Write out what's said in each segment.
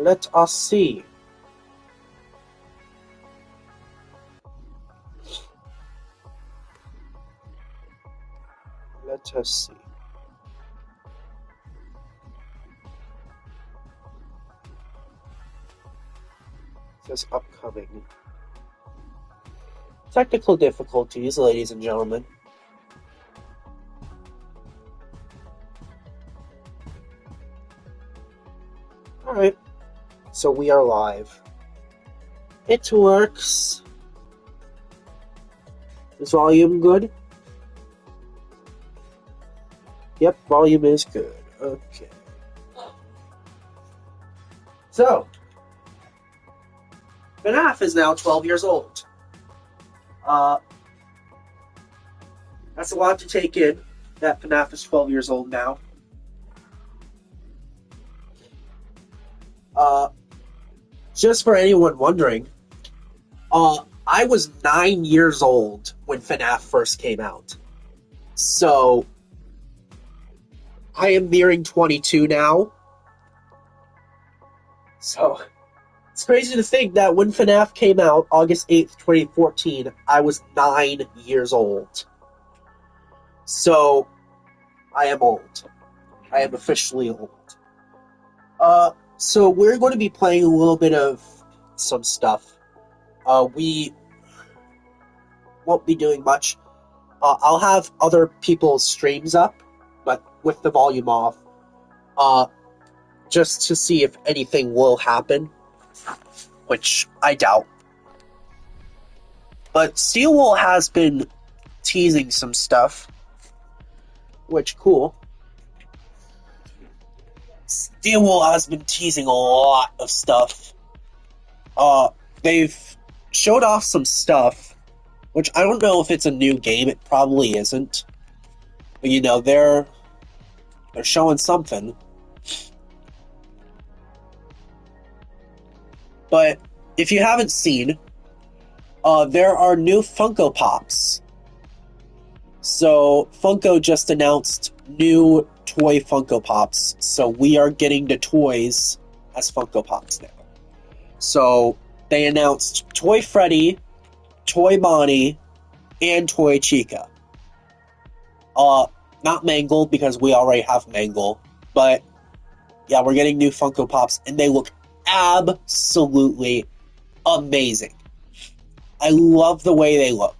Let us see. Let us see. It says upcoming. Technical difficulties, ladies and gentlemen. Alright, so we are live. It works. Is volume good? Yep, volume is good. Okay. So, Fnaf is now 12 years old. That's a lot to take in, that Fnaf is 12 years old now. Just for anyone wondering, I was 9 years old when Fnaf first came out. So, I am nearing 22 now. So, it's crazy to think that when Fnaf came out, August 8th, 2014, I was 9 years old. So, I am old. I am officially old. So we're going to be playing a little bit of some stuff. We won't be doing much. I'll have other people's streams up, but with the volume off, just to see if anything will happen, which I doubt. But Steelwool has been teasing some stuff, which cool. Steelwool has been teasing a lot of stuff. They've showed off some stuff, which I don't know if it's a new game. It probably isn't. But, you know, they're showing something. But if you haven't seen, there are new Funko Pops. So, Funko just announced new toy Funko Pops, so we are getting the toys as Funko Pops now. So, they announced Toy Freddy, Toy Bonnie, and Toy Chica. Not Mangle, because we already have Mangle, but yeah, we're getting new Funko Pops, and they look absolutely amazing. I love the way they look.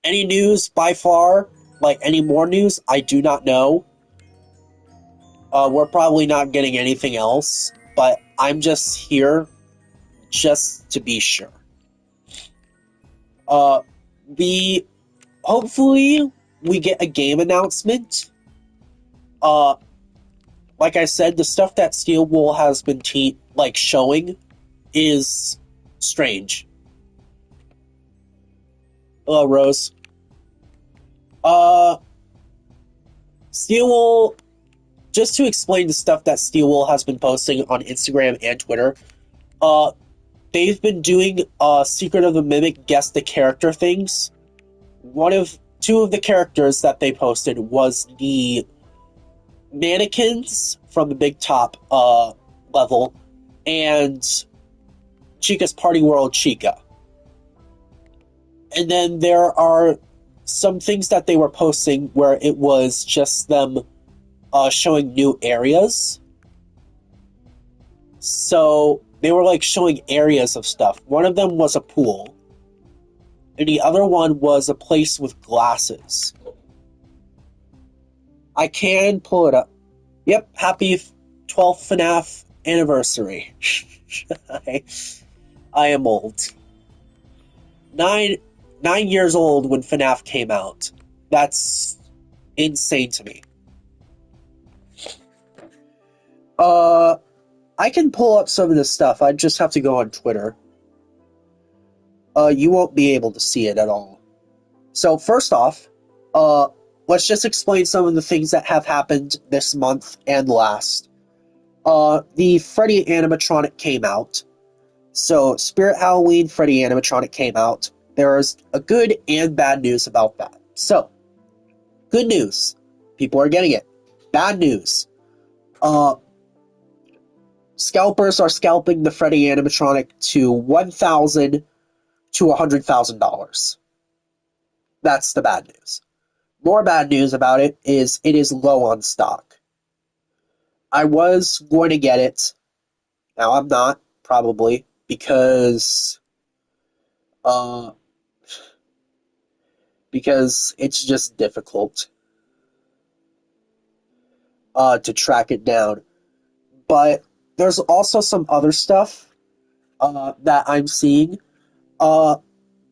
Any news by far? Like, any more news? I do not know. We're probably not getting anything else, but I'm just here just to be sure. Hopefully, we get a game announcement. Like I said, the stuff that Steelwool has been showing is strange. Hello, Rose. Steelwool, just to explain the stuff that Steelwool has been posting on Instagram and Twitter, they've been doing Secret of the Mimic Guess the Character things. Two of the characters that they posted was the mannequins from the Big Top level and Chica's Party World Chica. And then there are some things that they were posting where it was just them showing new areas. So they were showing areas of stuff. One of them was a pool, and the other one was a place with glasses. I can pull it up. Yep, happy 12th FNAF anniversary. I am old. 9 years old when FNAF came out. That's insane to me. I can pull up some of this stuff. I just have to go on Twitter. You won't be able to see it at all. So first off, let's just explain some of the things that have happened this month and last. The Freddy animatronic came out. So Spirit Halloween Freddy animatronic came out. There is a good and bad news about that. So, good news. People are getting it. Bad news. Uh, Scalpers are scalping the Freddy animatronic to $1,000 to $100,000. That's the bad news. More bad news about it is low on stock. I was going to get it. Now I'm not, probably, uh because it's just difficult to track it down. But there's also some other stuff that I'm seeing. Uh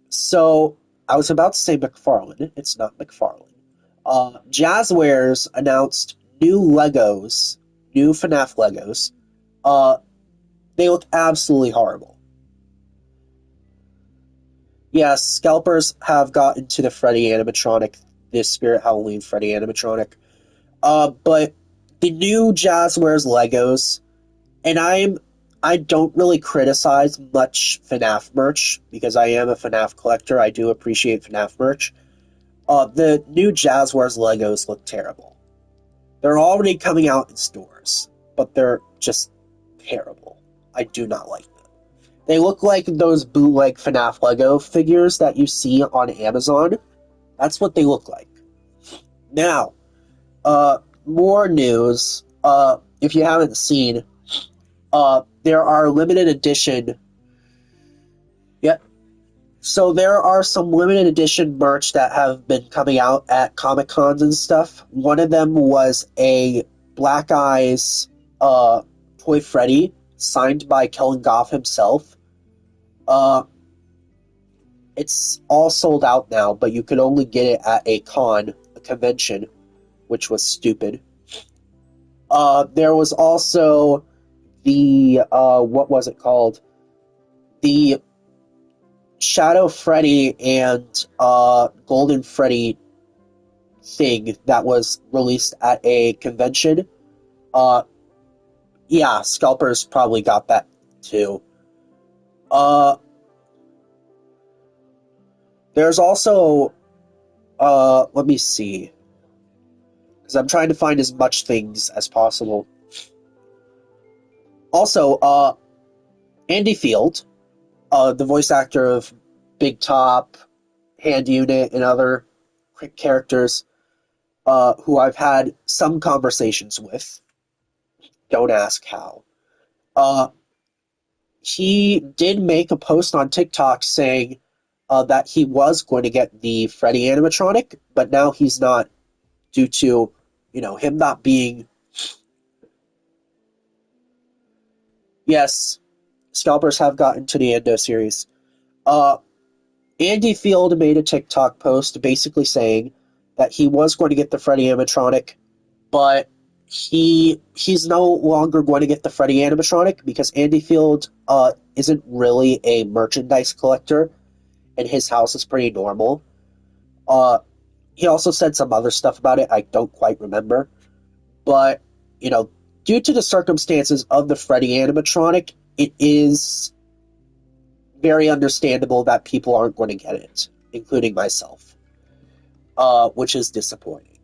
so I was about to say McFarlane. It's not McFarlane. Jazzwares announced new Legos, new FNAF Legos. Uh, they look absolutely horrible. Yes, scalpers have gotten to the Freddy animatronic, the Spirit Halloween Freddy animatronic. But the new Jazzwares Legos, and I don't really criticize much FNAF merch because I am a FNAF collector. I do appreciate FNAF merch. The new Jazzwares Legos look terrible. They're already coming out in stores, but they're just terrible. I do not like them. They look like those bootleg FNAF Lego figures that you see on Amazon. That's what they look like. Now, more news. If you haven't seen, there are limited edition. Yep. So there are some limited edition merch that have been coming out at Comic Cons and stuff. One of them was a Black Eyes Toy Freddy signed by Kellen Goff himself. Uh, it's all sold out now, but you could only get it at a con, a convention, which was stupid. There was also the what was it called? The Shadow Freddy and Golden Freddy thing that was released at a convention. Uh, yeah, scalpers probably got that too. Uh, there's also let me see, because I'm trying to find as much things as possible. Also, Andy Field, the voice actor of Big Top, Hand Unit, and other characters, who I've had some conversations with. Don't ask how. Uh, he did make a post on TikTok saying that he was going to get the Freddy animatronic, but now he's not due to, him not being. Yes, scalpers have gotten to the Endo series. Uh, Andy Field made a TikTok post basically saying that he was going to get the Freddy animatronic, but he's no longer going to get the Freddy animatronic because Andy Field isn't really a merchandise collector, and his house is pretty normal. Uh, he also said some other stuff about it I don't quite remember, but you know, due to the circumstances of the Freddy animatronic, it is very understandable that people aren't going to get it, including myself, which is disappointing.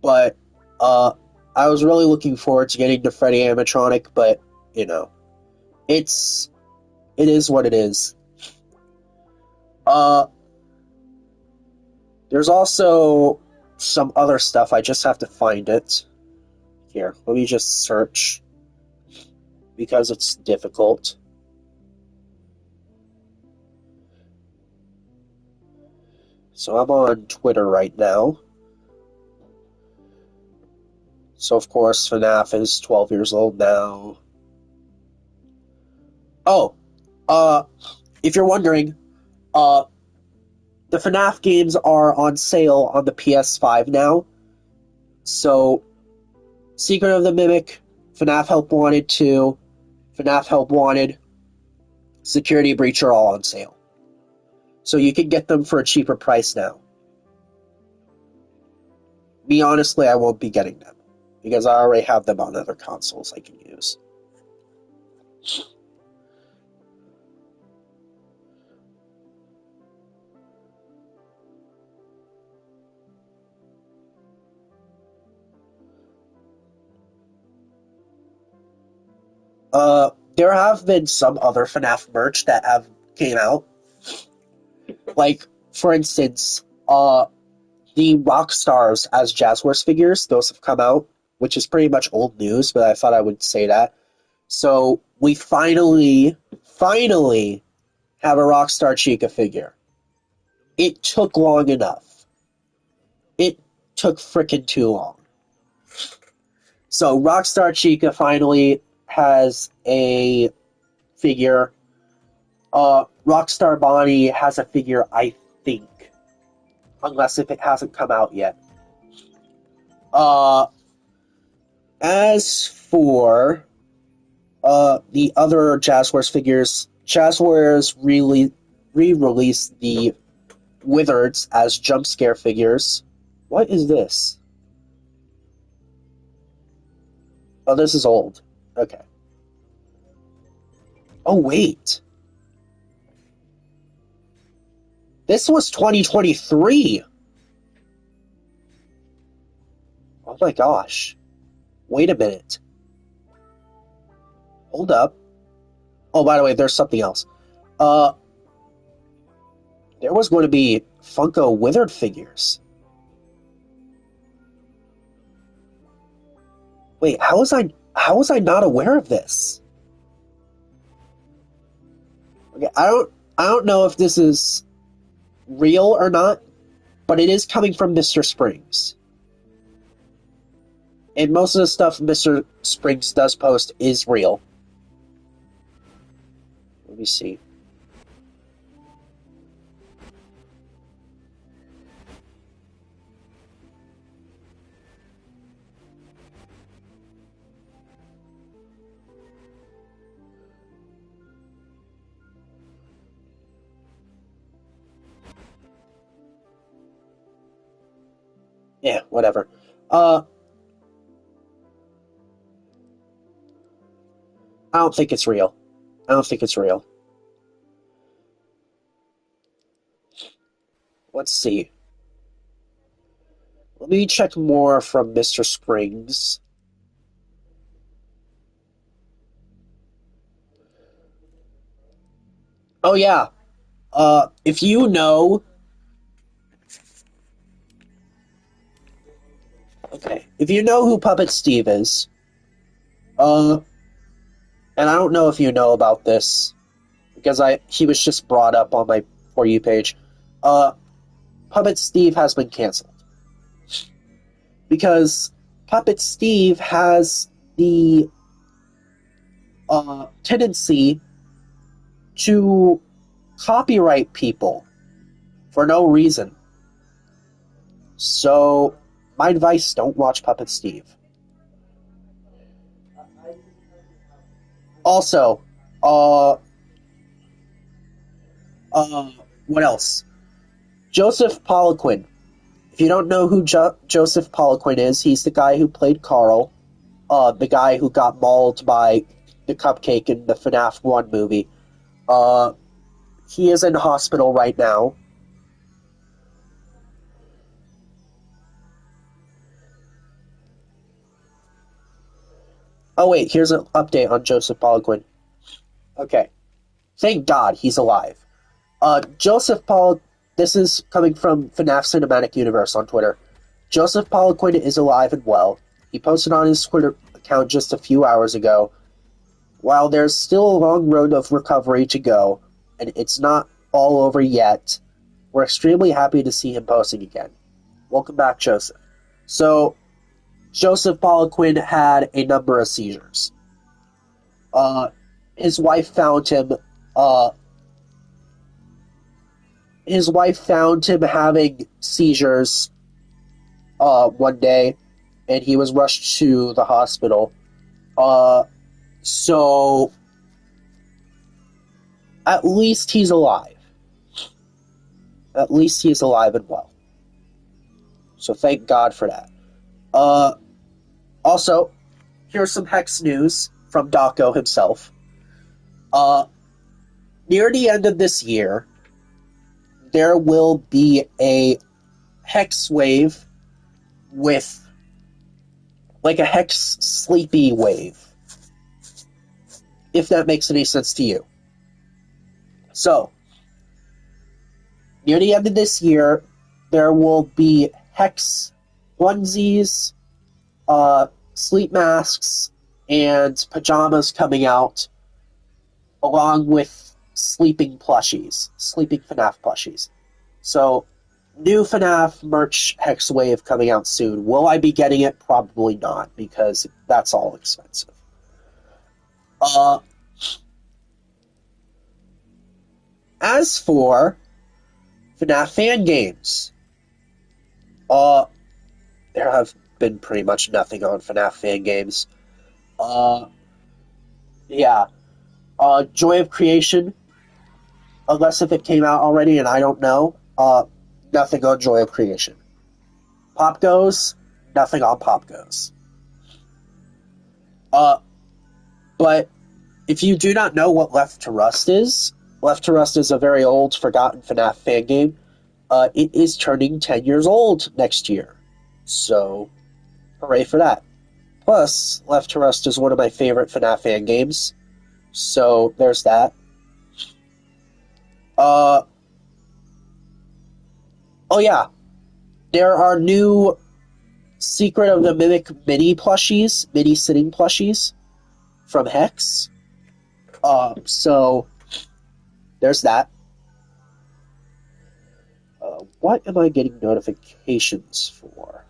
But uh, I was really looking forward to getting the Freddy animatronic, but you know, it's it is what it is. Uh, there's also some other stuff. I just have to find it. Here, let me just search because it's difficult. So I'm on Twitter right now. So of course FNAF is 12 years old now. Oh, uh, if you're wondering, uh, the FNAF games are on sale on the PS5 now. So Secret of the Mimic, FNAF Help Wanted 2, FNAF Help Wanted, Security Breach are all on sale. So you can get them for a cheaper price now. Me, honestly, I won't be getting them because I already have them on other consoles I can use. There have been some other FNAF merch that have came out. Like, for instance, the rock stars as Jazzwares figures, those have come out, which is pretty much old news, but I thought I would say that. So we finally have a Rockstar Chica figure. It took long enough. It took frickin' too long. So Rockstar Chica finally has a figure. Rockstar Bonnie has a figure, I think, unless if it hasn't come out yet. Uh, as for the other Jazzwares figures, Jazzwares really re-released the Wizards as jump scare figures. What is this? Oh, this is old. Okay. Oh, wait. This was 2023. Oh my gosh. Wait a minute. Hold up. Oh, by the way, there's something else. Uh, there was going to be Funko Withered figures. Wait, how was I not aware of this? Okay, I don't know if this is real or not, but it is coming from Mr. Springs. And most of the stuff Mr. Springs does post is real. Let me see. Yeah, whatever. I don't think it's real. I don't think it's real. Let's see. Let me check more from Mr. Springs. Oh yeah. If you know, okay, if you know who Puppet Steve is, uh, and I don't know if you know about this because he was just brought up on my For You page. Uh, Puppet Steve has been canceled because Puppet Steve has the tendency to copyright people for no reason. So, my advice: don't watch Puppet Steve. Also, uh, what else? Joseph Poliquin. If you don't know who Joseph Poliquin is, he's the guy who played Carl, the guy who got mauled by the cupcake in the FNAF 1 movie. Uh, he is in hospital right now. Oh wait, here's an update on Joseph Poliquin. Okay. Thank God he's alive. Joseph Paul, this is coming from FNAF Cinematic Universe on Twitter. Joseph Poliquin is alive and well. He posted on his Twitter account just a few hours ago. While there's still a long road of recovery to go, and it's not all over yet, we're extremely happy to see him posting again. Welcome back, Joseph. So, Joseph Poliquin had a number of seizures. His wife found him uh, his wife found him having seizures one day, and he was rushed to the hospital. So at least he's alive. At least he's alive and well. So thank God for that. Also, here's some Hex news from Daco himself. Near the end of this year, there will be a Hex wave with like a Hex sleepy wave. if that makes any sense to you. So, near the end of this year, there will be Hex onesies, sleep masks, and pajamas coming out, along with sleeping plushies, sleeping Fnaf plushies. So, new Fnaf merch Hex Wave coming out soon. Will I be getting it? Probably not, because that's all expensive. As for Fnaf fan games, there have been pretty much nothing on Fnaf fan games. Yeah. Joy of Creation, unless if it came out already and I don't know, nothing on Joy of Creation. Pop Goes, nothing on Pop Goes. But if you do not know what Left to Rust is a very old, forgotten FNAF fan game. It is turning 10 years old next year. So, hooray for that. Plus, Left to Rust is one of my favorite FNAF fan games. So, there's that. Oh yeah. There are new Secret of the Mimic mini plushies, mini sitting plushies from Hex. So, there's that. What am I getting notifications for?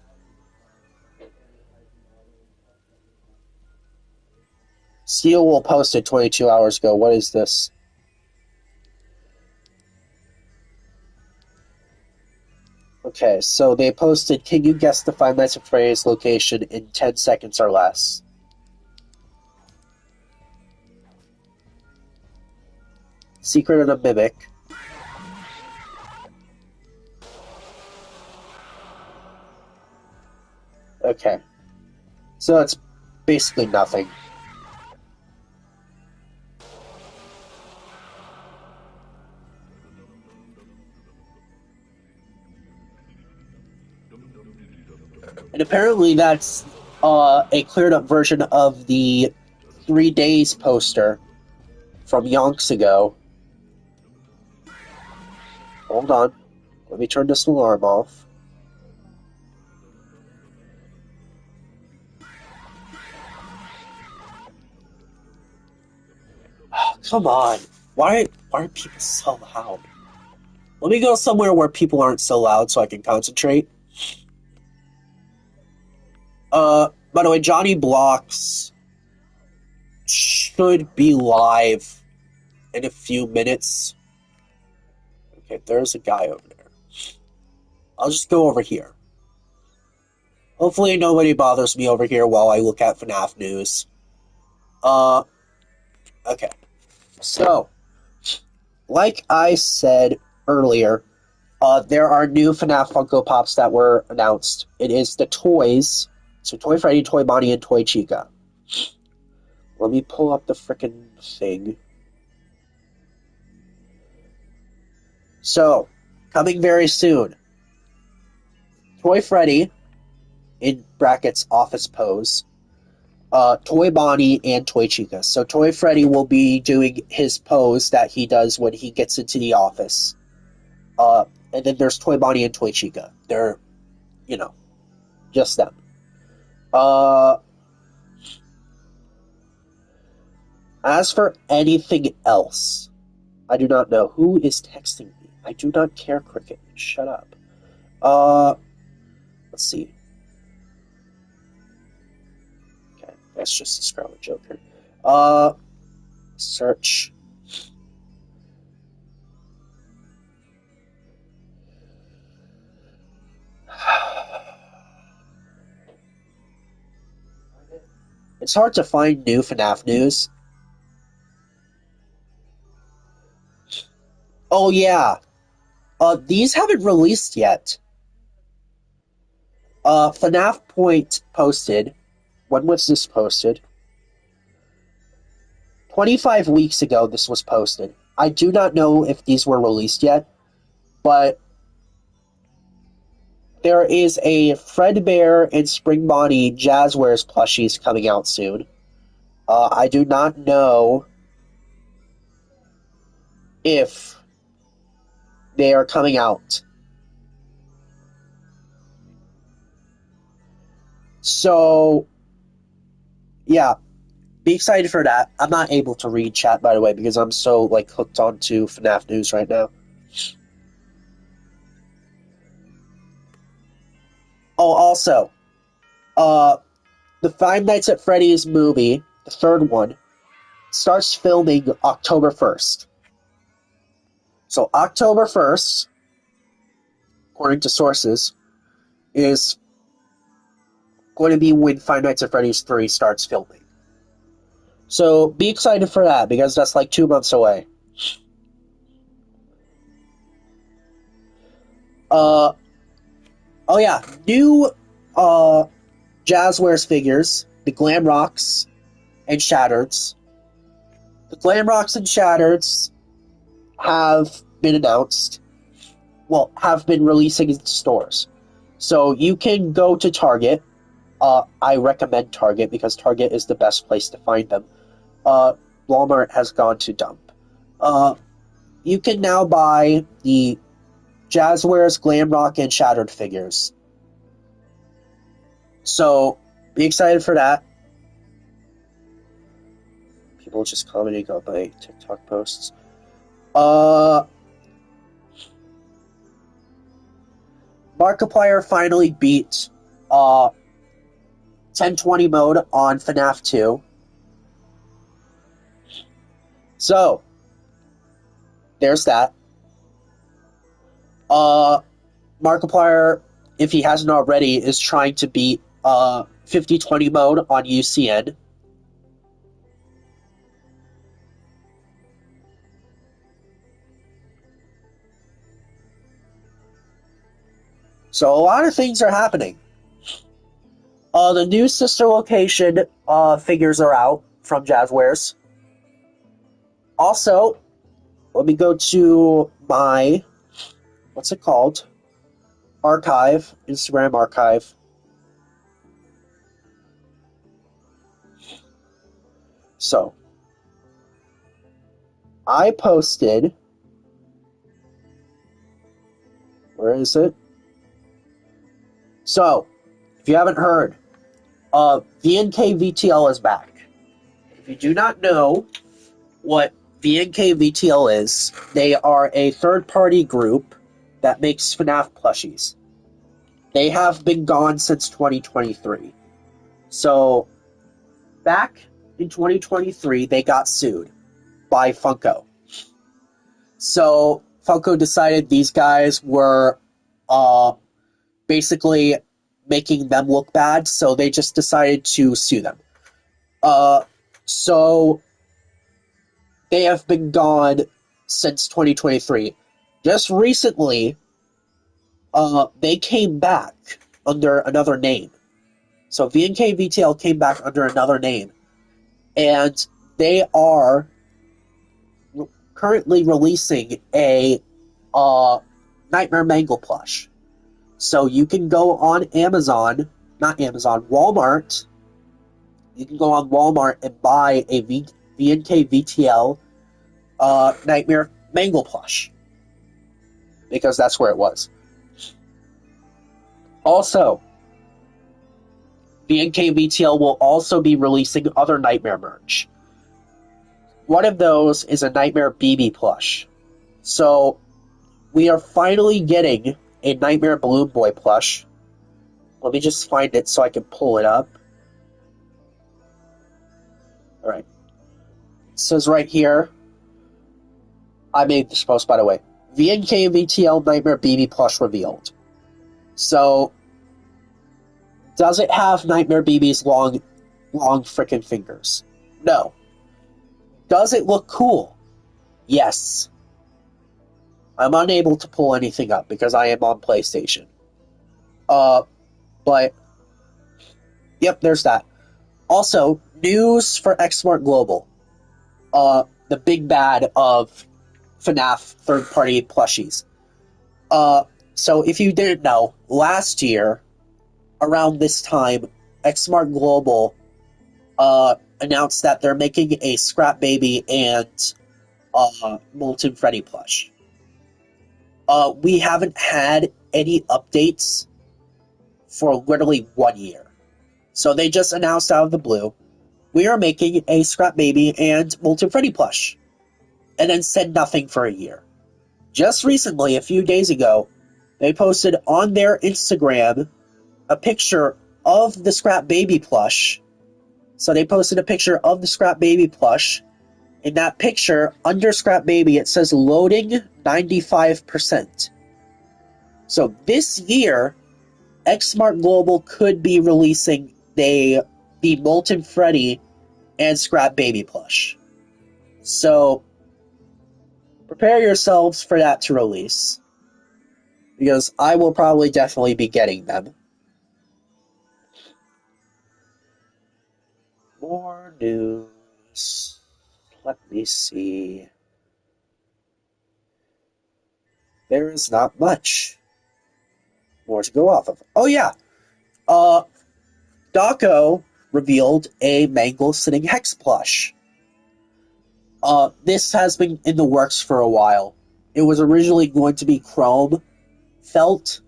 Steel will posted 22 hours ago. What is this? Okay, so they posted, can you guess the Five Nights at Freddy's location in 10 seconds or less? Secret of the Mimic. Okay. So it's basically nothing. And apparently that's a cleared up version of the 3 Days poster from yonks ago. Hold on. Let me turn this alarm off. Oh, come on. Why aren't people so loud? Let me go somewhere where people aren't so loud so I can concentrate. By the way, Johnny Blocks should be live in a few minutes. Okay, there's a guy over there. I'll just go over here. Hopefully nobody bothers me over here while I look at FNAF news. Okay. So, like I said earlier, there are new FNAF Funko Pops that were announced. It is the toys. So Toy Freddy, Toy Bonnie, and Toy Chica. Let me pull up the frickin' thing. So, coming very soon. Toy Freddy, in brackets, office pose. Toy Bonnie, and Toy Chica. So Toy Freddy will be doing his pose that he does when he gets into the office. And then there's Toy Bonnie and Toy Chica. They're, just them. As for anything else, I do not know. Who is texting me? I do not care, Cricket. Shut up. Let's see. Okay, that's just a Scarlet Joker. Search. It's hard to find new FNAF news. Oh, yeah. These haven't released yet. FNAF Point posted. When was this posted? 25 weeks ago this was posted. I do not know if these were released yet, but there is a Fredbear and Spring Bonnie Jazzwares plushies coming out soon. I do not know if they are coming out. So, yeah, be excited for that. I'm not able to read chat, by the way, because I'm so, like, hooked onto FNAF news right now. Oh, also, the Five Nights at Freddy's movie, the third one, starts filming October 1st. So October 1st, according to sources, is going to be when Five Nights at Freddy's 3 starts filming. So be excited for that, because that's like 2 months away. Oh yeah, new Jazzwares figures, the Glam Rocks and Shattereds. The Glam Rocks and Shattereds have been announced. Well, have been releasing in stores. So you can go to Target. I recommend Target because Target is the best place to find them. Walmart has gone to dump. You can now buy the Jazzwares, Glam Rock, and Shattered figures. So be excited for that. People just commenting on my TikTok posts. Markiplier finally beat 1020 mode on FNAF 2. So, there's that. Markiplier, if he hasn't already, is trying to beat 5020 mode on UCN. So a lot of things are happening. The new sister location figures are out from Jazzwares. Also, let me go to my, what's it called? Archive, Instagram archive. So, I posted, where is it? So, if you haven't heard, VNK VTL is back. If you do not know what VNK VTL is, they are a third-party group that makes FNAF plushies. They have been gone since 2023. So, back in 2023, they got sued by Funko. So, Funko decided these guys were basically making them look bad, so they just decided to sue them. So, they have been gone since 2023. Just recently, they came back under another name. So VNK VTL came back under another name, and they are currently releasing a Nightmare Mangle plush. So you can go on Walmart. You can go on Walmart and buy a VNK VTL Nightmare Mangle plush, because that's where it was. Also, VNK VTL will also be releasing other Nightmare merch. One of those is a Nightmare BB plush. So, we are finally getting a Nightmare Balloon Boy plush. Let me just find it so I can pull it up. Alright. It says right here, I made this post, by the way. VNK VTL Nightmare BB plush revealed. So, does it have Nightmare BB's long frickin' fingers? No. Does it look cool? Yes. I'm unable to pull anything up because I am on PlayStation. But, yep, there's that. Also, news for Xmart Global. The big bad of FNAF third-party plushies. So if you didn't know, last year, around this time, Xmart Global announced that they're making a Scrap Baby and Molten Freddy plush. We haven't had any updates for literally 1 year. So they just announced out of the blue, we are making a Scrap Baby and Molten Freddy plush. And then said nothing for a year. Just recently, a few days ago, they posted on their Instagram a picture of the Scrap Baby plush. So they posted a picture of the Scrap Baby plush. In that picture, under Scrap Baby, it says loading 95%. So this year, Xmart Global could be releasing the Molten Freddy and Scrap Baby plush. So prepare yourselves for that to release, because I will probably definitely be getting them. More news. Let me see. There is not much more to go off of. Oh yeah, Dako revealed a Mangle Sitting Hex plush. This has been in the works for a while. It was originally going to be chrome felt,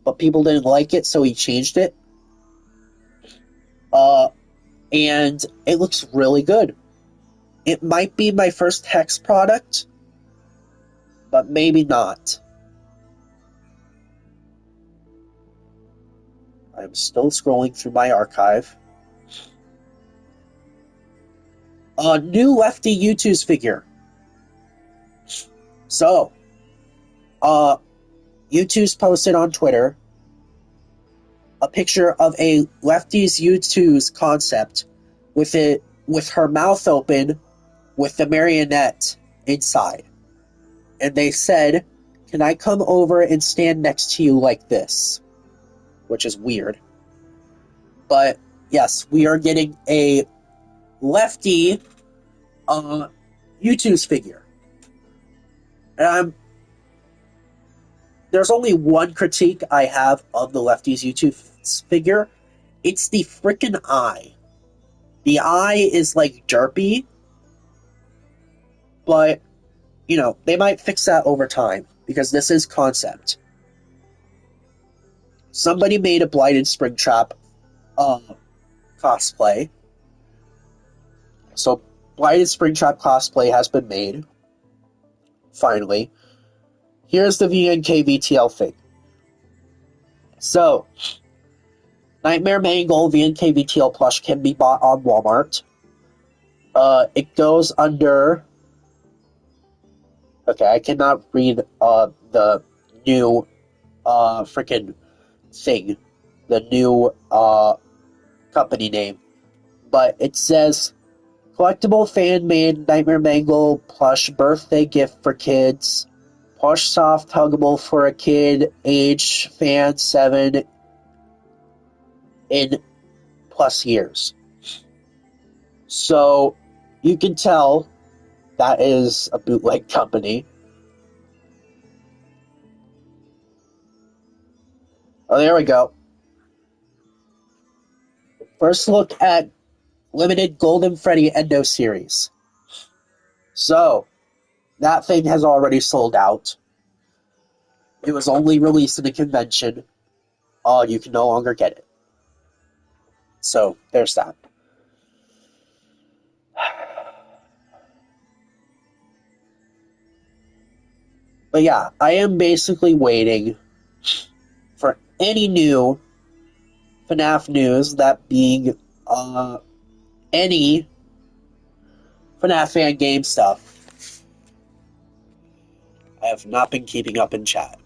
but people didn't like it, so he changed it. And it looks really good. It might be my first Hex product, but maybe not. I'm still scrolling through my archive. A new Lefty U2's figure. So, U2's posted on Twitter a picture of a Lefty's U2's concept with her mouth open with the marionette inside. And they said, "Can I come over and stand next to you like this?" Which is weird. But yes, we are getting a Lefty U2's figure. And there's only one critique I have of the Lefty's U2's figure. It's the freaking eye. The eye is like derpy, but they might fix that over time because this is concept. Somebody made a Blighted Springtrap cosplay. So Blighted Springtrap cosplay has been made. Finally. Here's the VNK VTL thing. So, Nightmare Mangle VNK VTL plush can be bought on Walmart. It goes under... Okay, I cannot read the new freaking thing. The new company name. But it says, collectible fan-made Nightmare Mangle plush birthday gift for kids. Plush soft huggable for a kid age fan 7 in plus years. So you can tell that is a bootleg company. Oh, there we go. First look at limited Golden Freddy Endo series. So that thing has already sold out. It was only released at a convention. You can no longer get it. So there's that. But yeah, I am basically waiting for any new FNAF news, that being any FNAF fan game stuff. I have not been keeping up in chat.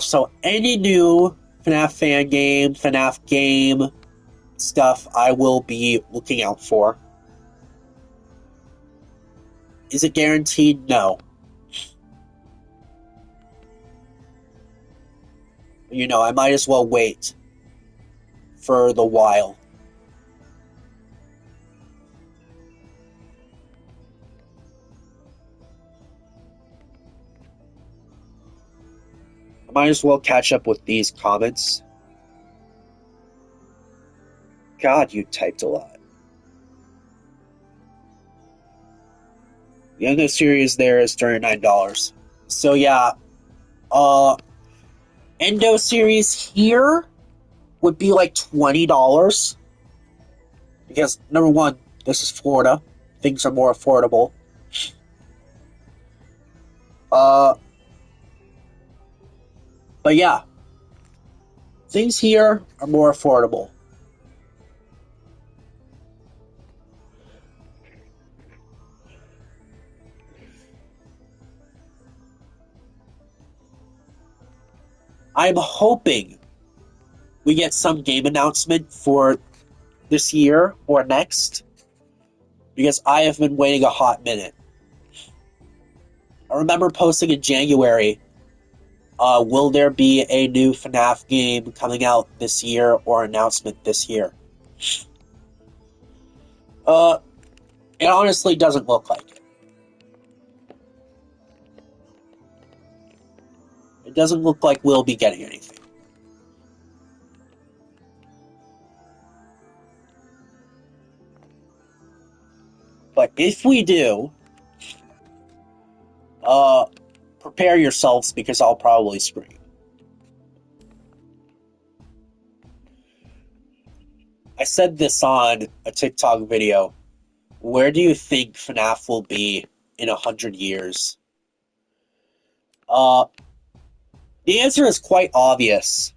So any new FNAF game stuff, I will be looking out for. Is it guaranteed? No. I might as well wait for the while. I might as well catch up with these comments. God, you typed a lot. The Endo series there is $39. So yeah, uh, Endo series here would be like $20 because number one, this is Florida, things are more affordable. Uh, but yeah, things here are more affordable. I'm hoping we get some game announcement for this year or next because I have been waiting a hot minute. I remember posting in January, will there be a new Fnaf game coming out this year or announcement this year? Uh, it honestly doesn't look like it. It doesn't look like we'll be getting anything. But if we do, uh, prepare yourselves because I'll probably scream. I said this on a TikTok video. Where do you think FNAF will be in 100 years? Uh, the answer is quite obvious.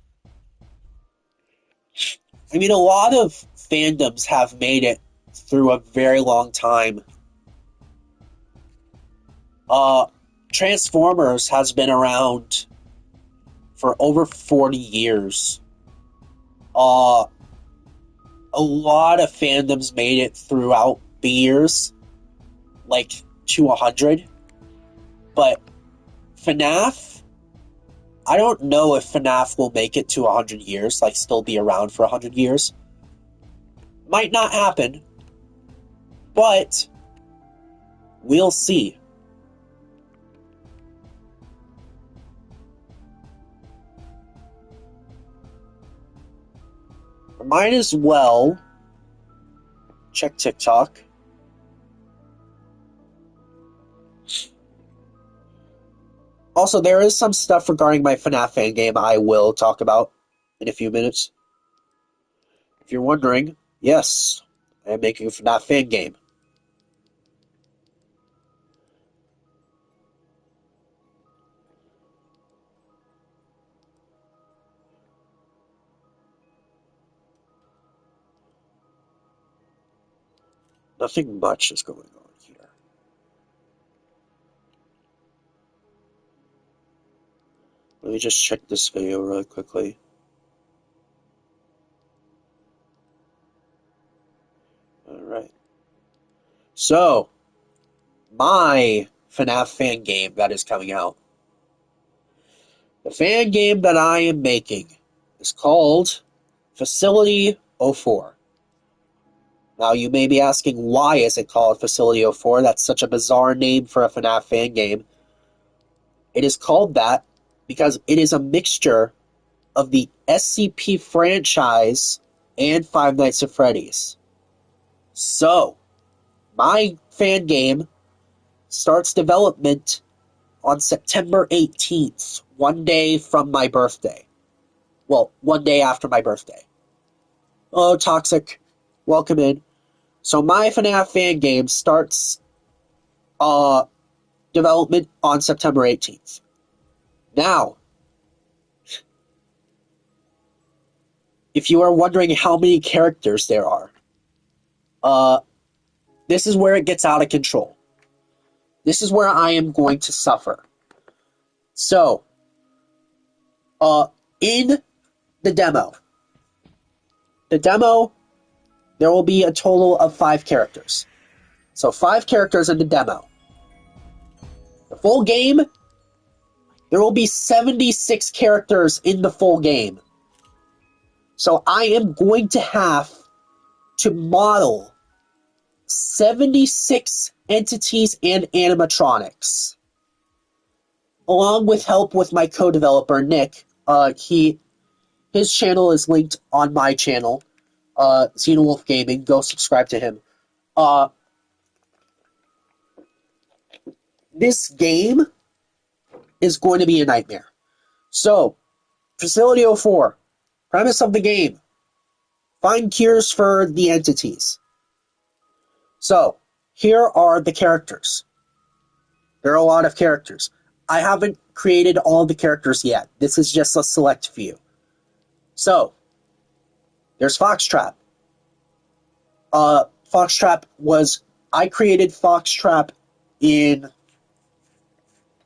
I mean, a lot of fandoms have made it through a very long time. Transformers has been around for over 40 years. A lot of fandoms made it throughout the years, like to 100. But FNAF, I don't know if FNAF will make it to 100 years, like still be around for 100 years. Might not happen, but we'll see. Might as well check TikTok. Also, there is some stuff regarding my FNAF fan game I will talk about in a few minutes. If you're wondering, yes, I am making a FNAF fan game. Nothing much is going on here. Let me just check this video really quickly. Alright. So, my FNAF fan game that is coming out. The fan game that I am making is called Facility 04. Now, you may be asking, why is it called Facility 04? That's such a bizarre name for a FNAF fan game. It is called that because it is a mixture of the SCP franchise and Five Nights at Freddy's. So, my fan game starts development on September 18th, one day from my birthday. Well, one day after my birthday. Oh, Toxic, welcome in. So my FNAF fan game starts development on September 18th. Now, if you are wondering how many characters there are, this is where it gets out of control. This is where I am going to suffer. So, in the demo, there will be a total of 5 characters. So 5 characters in the demo. The full game, there will be 76 characters in the full game. So I am going to have to model 76 entities and animatronics, along with help with my co-developer Nick. His channel is linked on my channel, Xenowolf Gaming. Go subscribe to him. this game is going to be a nightmare. So, Facility 04, premise of the game, find cures for the entities. So, here are the characters. There are a lot of characters. I haven't created all the characters yet. This is just a select few. So, there's Foxtrap. I created Foxtrap in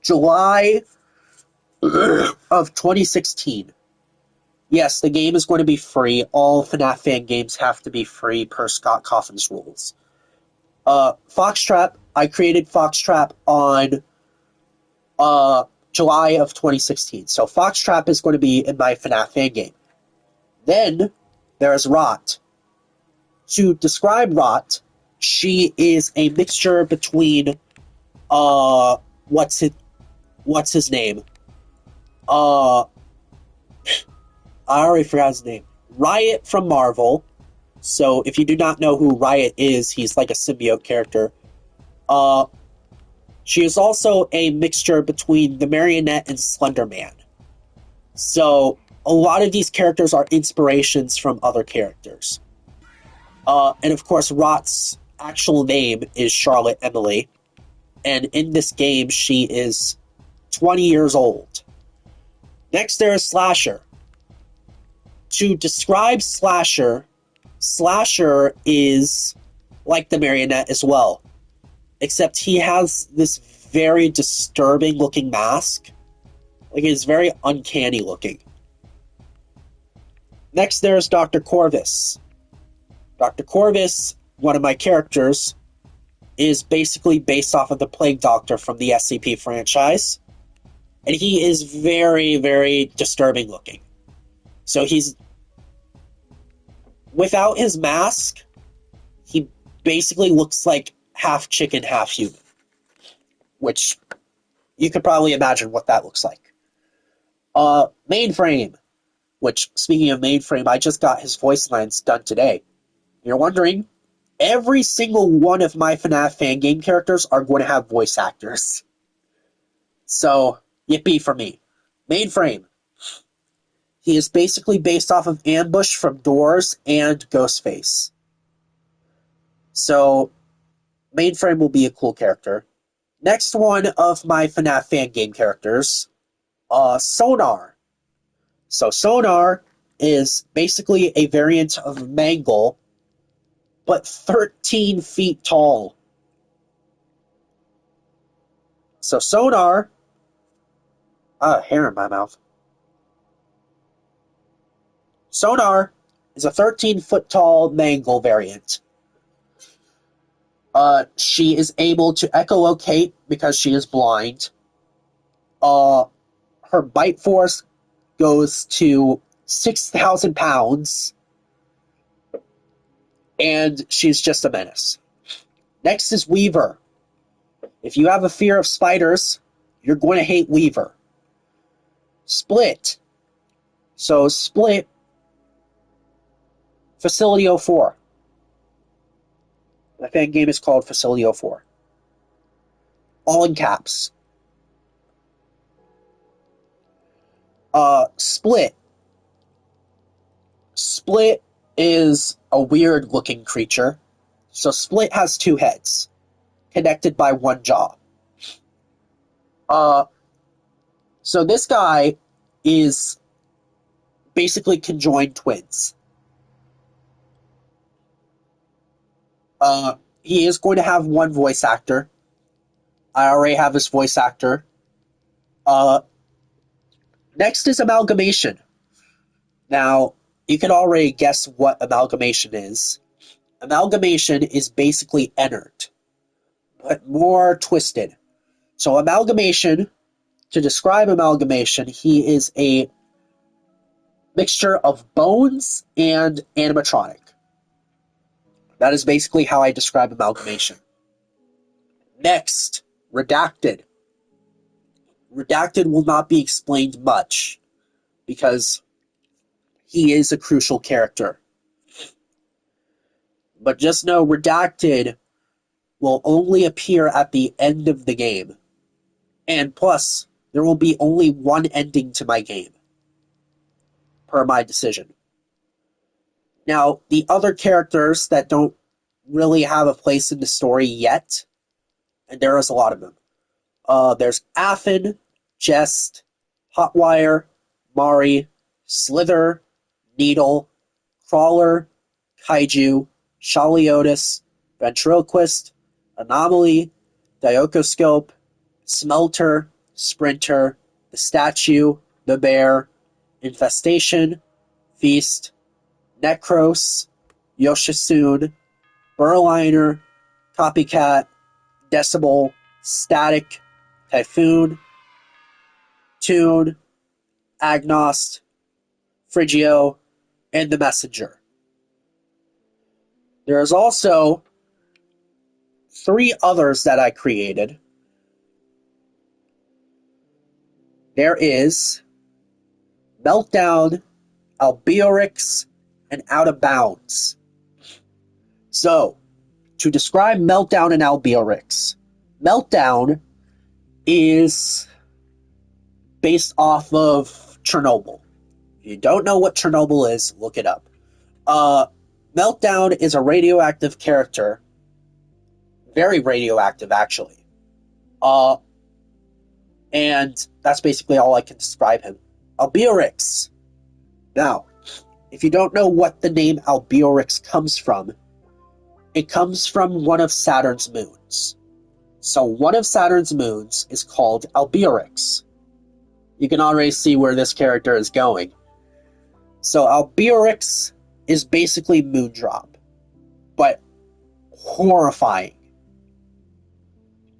July of 2016. Yes, the game is going to be free. All FNAF fan games have to be free per Scott Cawthon's rules. Foxtrap, I created Foxtrap on July of 2016. So Foxtrap is going to be in my FNAF fan game. Then there's Rot. To describe Rot, she is a mixture between what's his name? I already forgot his name. Riot from Marvel. So if you do not know who Riot is, he's like a symbiote character. She is also a mixture between the Marionette and Slender Man. So a lot of these characters are inspirations from other characters. And of course, Rot's actual name is Charlotte Emily. And in this game, she is 20 years old. Next, there is Slasher. To describe Slasher, Slasher is like the Marionette as well. Except he has this very disturbing looking mask. Like, it's very uncanny looking. Next, there's Dr. Corvus. Dr. Corvus, one of my characters, is basically based off of the Plague Doctor from the SCP franchise. And he is very, very disturbing looking. So he's... without his mask, he basically looks like half chicken, half human. Which, you could probably imagine what that looks like. Mainframe. Which, speaking of Mainframe, I just got his voice lines done today. You're wondering, every single one of my FNAF fan game characters are going to have voice actors. So, yippee for me. Mainframe. He is basically based off of Ambush from Doors and Ghostface. So, Mainframe will be a cool character. Next one of my FNAF fan game characters, Sonar. So Sonar is basically a variant of Mangle, but 13 feet tall. So Sonar... hair in my mouth. Sonar is a 13-foot tall Mangle variant. She is able to echolocate because she is blind. Her bite force goes to 6,000 pounds. And she's just a menace. Next is Weaver. If you have a fear of spiders, you're going to hate Weaver. Split. So Split, Facility 04. The fan game is called Facility 04. All in caps. Split. Split is a weird looking creature. So Split has two heads, connected by one jaw. So this guy is basically conjoined twins. He is going to have one voice actor. I already have his voice actor. Next is Amalgamation. Now, you can already guess what Amalgamation is. Amalgamation is basically Ennard, but more twisted. So Amalgamation, to describe Amalgamation, he is a mixture of bones and animatronic. That is basically how I describe Amalgamation. Next, Redacted. Redacted will not be explained much, because he is a crucial character. But just know Redacted will only appear at the end of the game. And plus, there will be only one ending to my game, per my decision. Now, the other characters that don't really have a place in the story yet, and there is a lot of them. There's Affin, Jest, Hotwire, Mari, Slither, Needle, Crawler, Kaiju, Shaliotis, Ventriloquist, Anomaly, Diokoscope, Smelter, Sprinter, the Statue, the Bear, Infestation, Feast, Necros, Yoshitsune, Burliner, Copycat, Decibel, Static, Typhoon, Tune, Agnost, Frigio, and the Messenger. There is also 3 others that I created. There is Meltdown, Albeorix, and Out of Bounds. So, to describe Meltdown and Albeorix, Meltdown is based off of Chernobyl. If you don't know what Chernobyl is, look it up. Meltdown is a radioactive character. Very radioactive, actually. And that's basically all I can describe him. Albeorix. Now, if you don't know what the name Albeorix comes from, it comes from one of Saturn's moons. So one of Saturn's moons is called Albeorix. You can already see where this character is going. So Albeorix is basically Moondrop, but horrifying.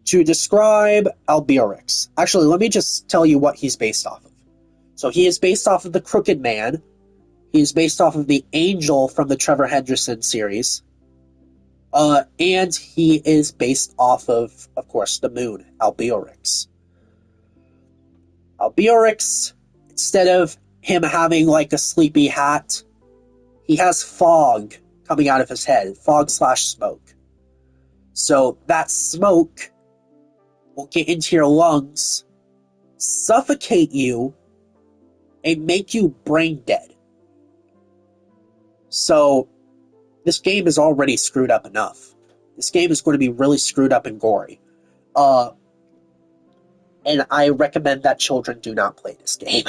To describe Albeorix, actually, let me just tell you what he's based off of. So he is based off of the Crooked Man. He's based off of the Angel from the Trevor Henderson series. And he is based off of course, the moon, Albeorix. Albeorix, instead of him having like a sleepy hat, he has fog coming out of his head, fog/smoke. So that smoke will get into your lungs, suffocate you, and make you brain dead. So this game is already screwed up enough. This game is going to be really screwed up and gory. And I recommend that children do not play this game.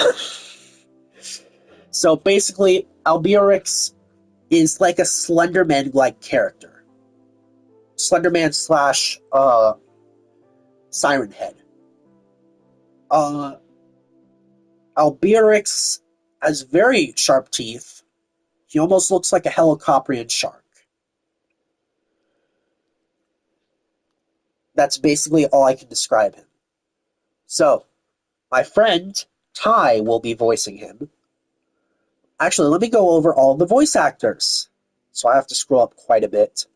So basically, Albeorix is like a Slenderman-like character. Slenderman / Siren Head. Albeorix has very sharp teeth. He almost looks like a Helicoprian shark. That's basically all I can describe him. So, my friend Ty will be voicing him. Actually, let me go over all the voice actors. So I have to scroll up quite a bit.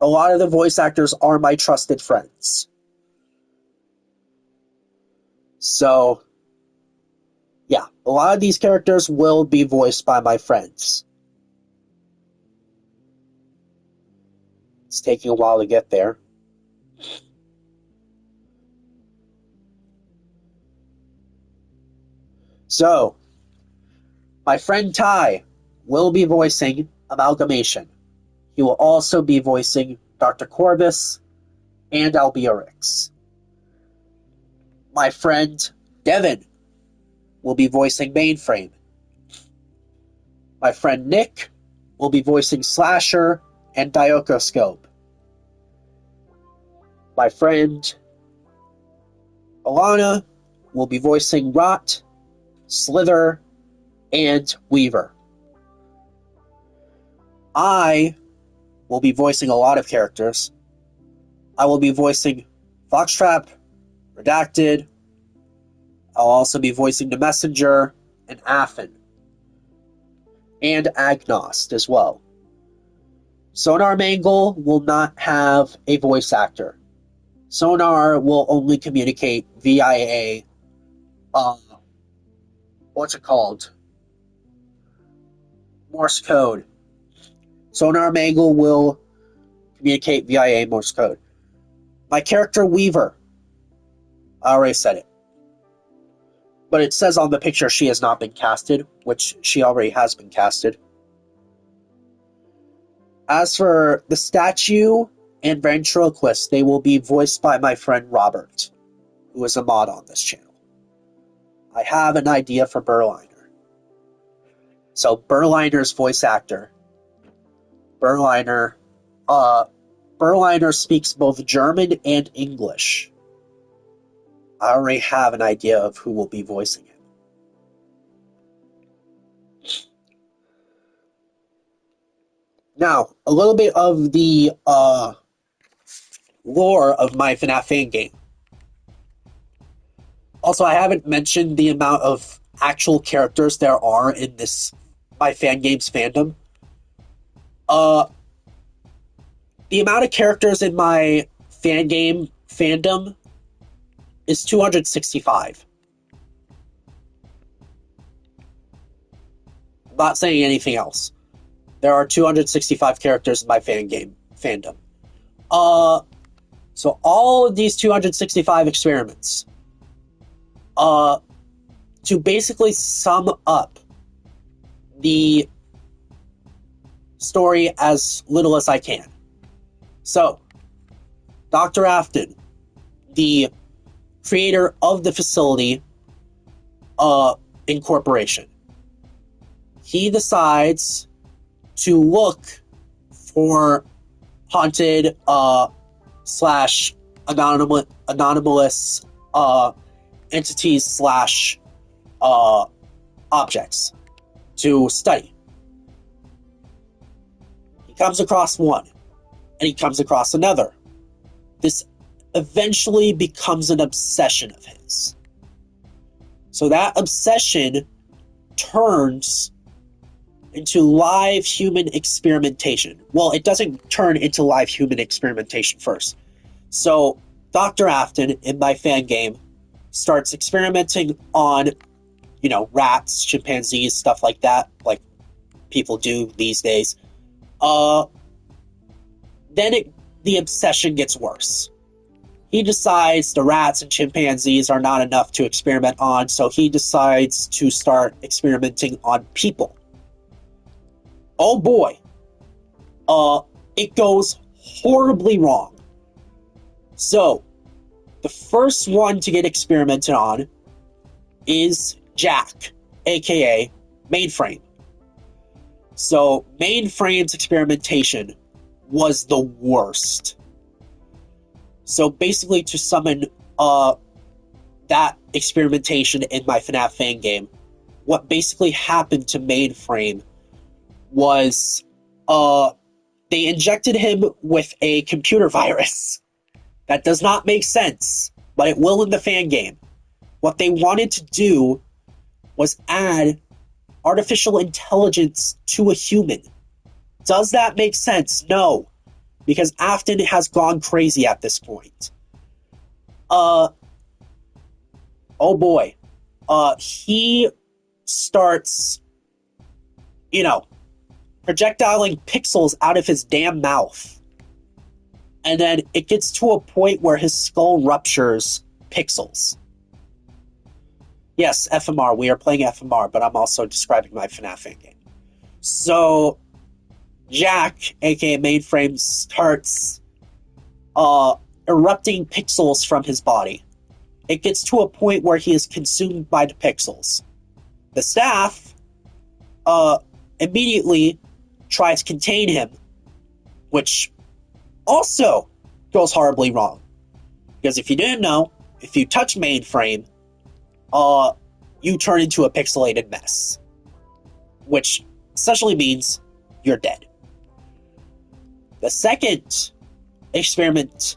A lot of the voice actors are my trusted friends. So, yeah, a lot of these characters will be voiced by my friends. It's taking a while to get there. So, my friend Ty will be voicing Amalgamation. He will also be voicing Dr. Corbus and Albeorix. My friend Devin will be voicing Mainframe. My friend Nick will be voicing Slasher and Diokoscope. My friend Alana will be voicing Rot, Slither, and Weaver. I will be voicing a lot of characters. I will be voicing Foxtrap, Redacted. I'll also be voicing the Messenger and Affin. And Agnost as well. Sonar Mangle will not have a voice actor. Sonar will only communicate via what's it called? Morse code. Sonar Mangle will communicate via Morse code. My character Weaver I already said it. But it says on the picture she has not been casted, which she already has been casted. As for the statue and ventriloquist, they will be voiced by my friend Robert, who is a mod on this channel. I have an idea for Berliner. So Berliner's voice actor. Berliner speaks both German and English. I already have an idea of who will be voicing him. Now, a little bit of the lore of my Fnaf fan game. Also, I haven't mentioned the amount of actual characters there are in this my fan game's fandom. The amount of characters in my fan game fandom is 265. I'm not saying anything else. There are 265 characters in my fan game fandom. So all of these 265 experiments, to basically sum up the story as little as I can. So, Dr. Afton, the creator of the facility incorporation, he decides to look for haunted slash anomalous entities slash objects to study. He comes across one, and he comes across another. This eventually becomes an obsession of his. So that obsession turns into live human experimentation. Well, it doesn't turn into live human experimentation first. So Dr. Afton, in my fan game, starts experimenting on, rats, chimpanzees, stuff like that, like people do these days. Then the obsession gets worse. He decides the rats and chimpanzees are not enough to experiment on, so he decides to start experimenting on people. Oh boy. It goes horribly wrong. So, the first one to get experimented on is Jack, aka Mainframe. So, Mainframe's experimentation was the worst. So basically, to summon that experimentation in my Fnaf fan game, what basically happened to Mainframe was they injected him with a computer virus. That does not make sense, but it will in the fan game. What they wanted to do was add artificial intelligence to a human. Does that make sense? No. Because Afton has gone crazy at this point. Oh boy. He starts, projectiling pixels out of his damn mouth. And then it gets to a point where his skull ruptures pixels. Yes, FMR. We are playing FMR, but I'm also describing my Fnaf fan game. So Jack, aka Mainframe, starts erupting pixels from his body. It gets to a point where he is consumed by the pixels. The staff immediately tries to contain him, which also goes horribly wrong. Because if you didn't know, if you touch Mainframe, you turn into a pixelated mess. Which essentially means you're dead. The second experiment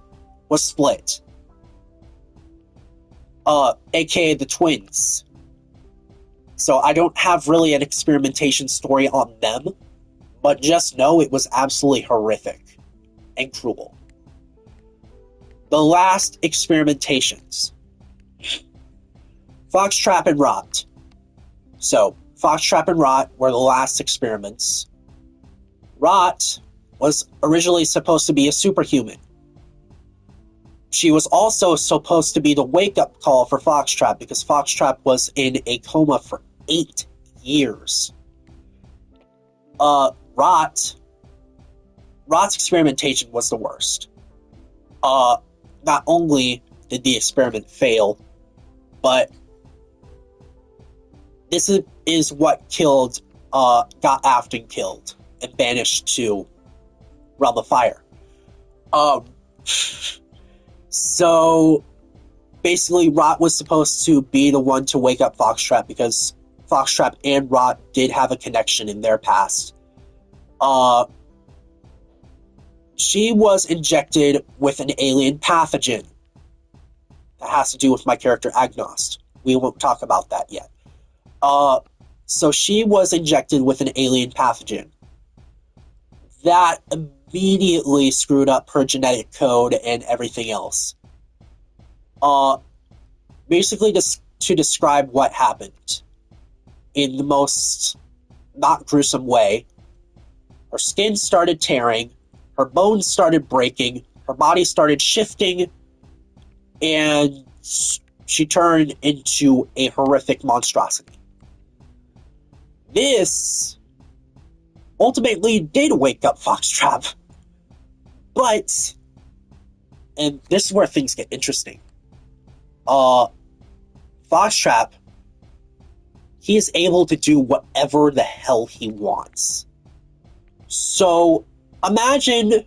was split, aka the twins. So I don't have really an experimentation story on them, but just know it was absolutely horrific and cruel. The last experimentations. Foxtrap and Rot. So, Foxtrap and Rot were the last experiments. Rot was originally supposed to be a superhuman. she was also supposed to be the wake-up call for Foxtrap, because Foxtrap was in a coma for 8 years. Rot's experimentation was the worst. Not only did the experiment fail, but this is what got Afton killed and banished to Realm of Fire. So basically, Rot was supposed to be the one to wake up Foxtrap, because Foxtrap and Rot did have a connection in their past. She was injected with an alien pathogen that has to do with my character Agnost. We won't talk about that yet. So she was injected with an alien pathogen. That immediately screwed up her genetic code and everything else. Basically, to describe what happened in the most not gruesome way, her skin started tearing, her bones started breaking, her body started shifting, and she turned into a horrific monstrosity. This ultimately did wake up Foxtrap, but, and this is where things get interesting, Foxtrap, he is able to do whatever the hell he wants. So, imagine,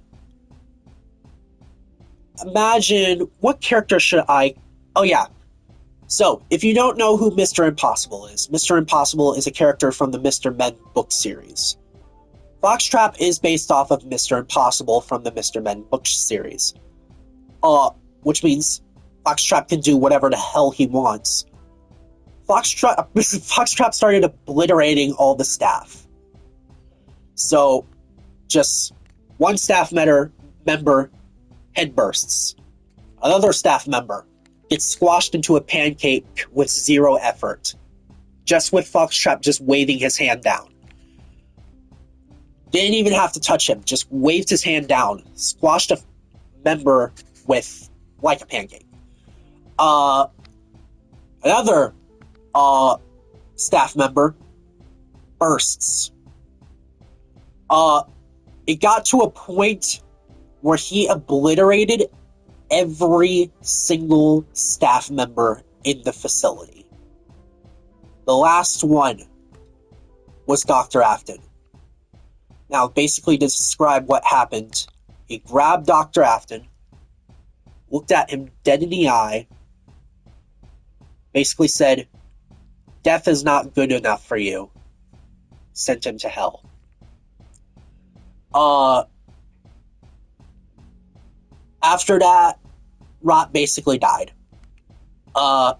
what character should I... Oh yeah. So, if you don't know who Mr. Impossible is, Mr. Impossible is a character from the Mr. Men book series. Foxtrap is based off of Mr. Impossible from the Mr. Men book series. Which means Foxtrap can do whatever the hell he wants. Foxtrap started obliterating all the staff. So, just one staff member head bursts. Another staff member gets squashed into a pancake with 0 effort. Just with Foxtrap just waving his hand down. Didn't even have to touch him, just waved his hand down, squashed a member with, like a pancake. Another staff member bursts. It got to a point where he obliterated every single staff member in the facility. The last one was Dr. Afton. Now, basically, to describe what happened, he grabbed Dr. Afton, looked at him dead in the eye, basically said, "Death is not good enough for you." Sent him to hell. After that, Rot basically died. My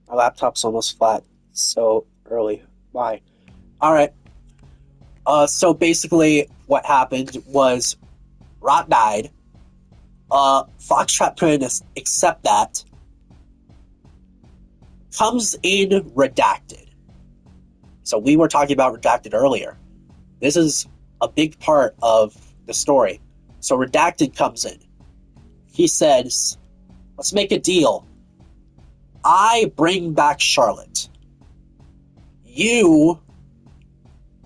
laptop's almost flat so early. Why? Alright. So basically, what happened was Rot died. Foxtrap couldn't accept that. Comes in Redacted. So we were talking about Redacted earlier. This is a big part of the story. So Redacted comes in. He says, "Let's make a deal. I bring back Charlotte. You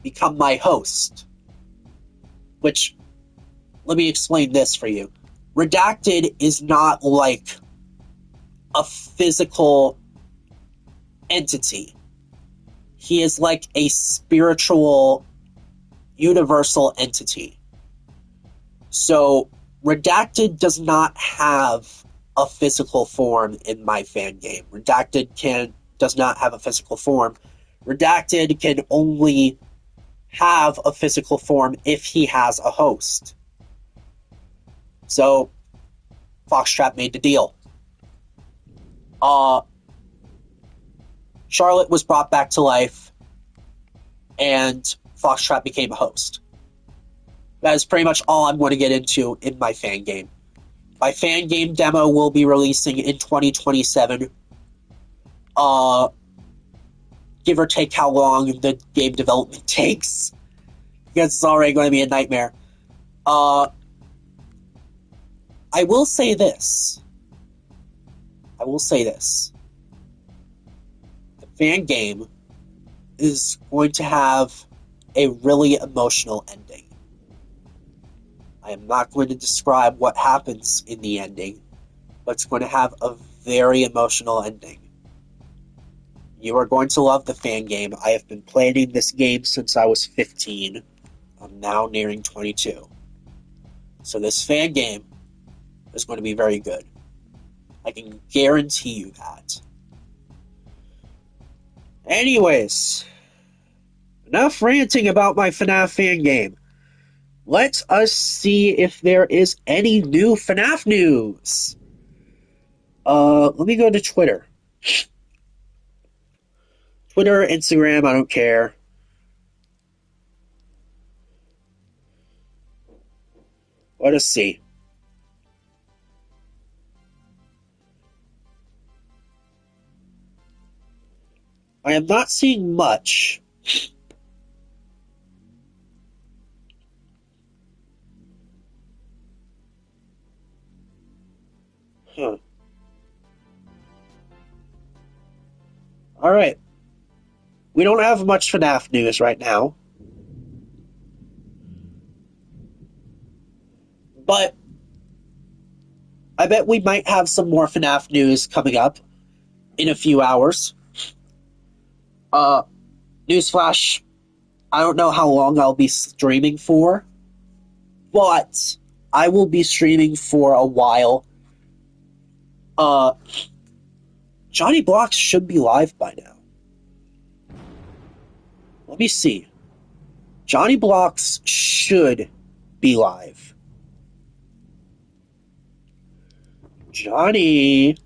become my host." Which, let me explain this for you. Redacted is not like a physical entity. He is like a spiritual, universal entity. So, Redacted does not have a physical form in my fan game. Redacted does not have a physical form. Redacted can only have a physical form if he has a host. So, Foxtrap made the deal. Charlotte was brought back to life, and Foxtrap became a host. That is pretty much all I'm going to get into in my fan game. My fan game demo will be releasing in 2027. Give or take how long the game development takes, because it's already going to be a nightmare. I will say this. I will say this. The fan game is going to have a really emotional ending. I am not going to describe what happens in the ending, but it's going to have a very emotional ending. You are going to love the fan game. I have been playing this game since I was 15. I'm now nearing 22. So this fan game is going to be very good. I can guarantee you that. Anyways, enough ranting about my FNAF fan game. Let us see if there is any new FNAF news. Let me go to Twitter. Twitter, Instagram, I don't care. Let us see. I am not seeing much. Huh. Alright. We don't have much FNAF news right now. But I bet we might have some more FNAF news coming up in a few hours. Newsflash, I don't know how long I'll be streaming for, but I will be streaming for a while. Johnny Blocks should be live by now. Let me see. Johnny Blocks should be live. Johnny.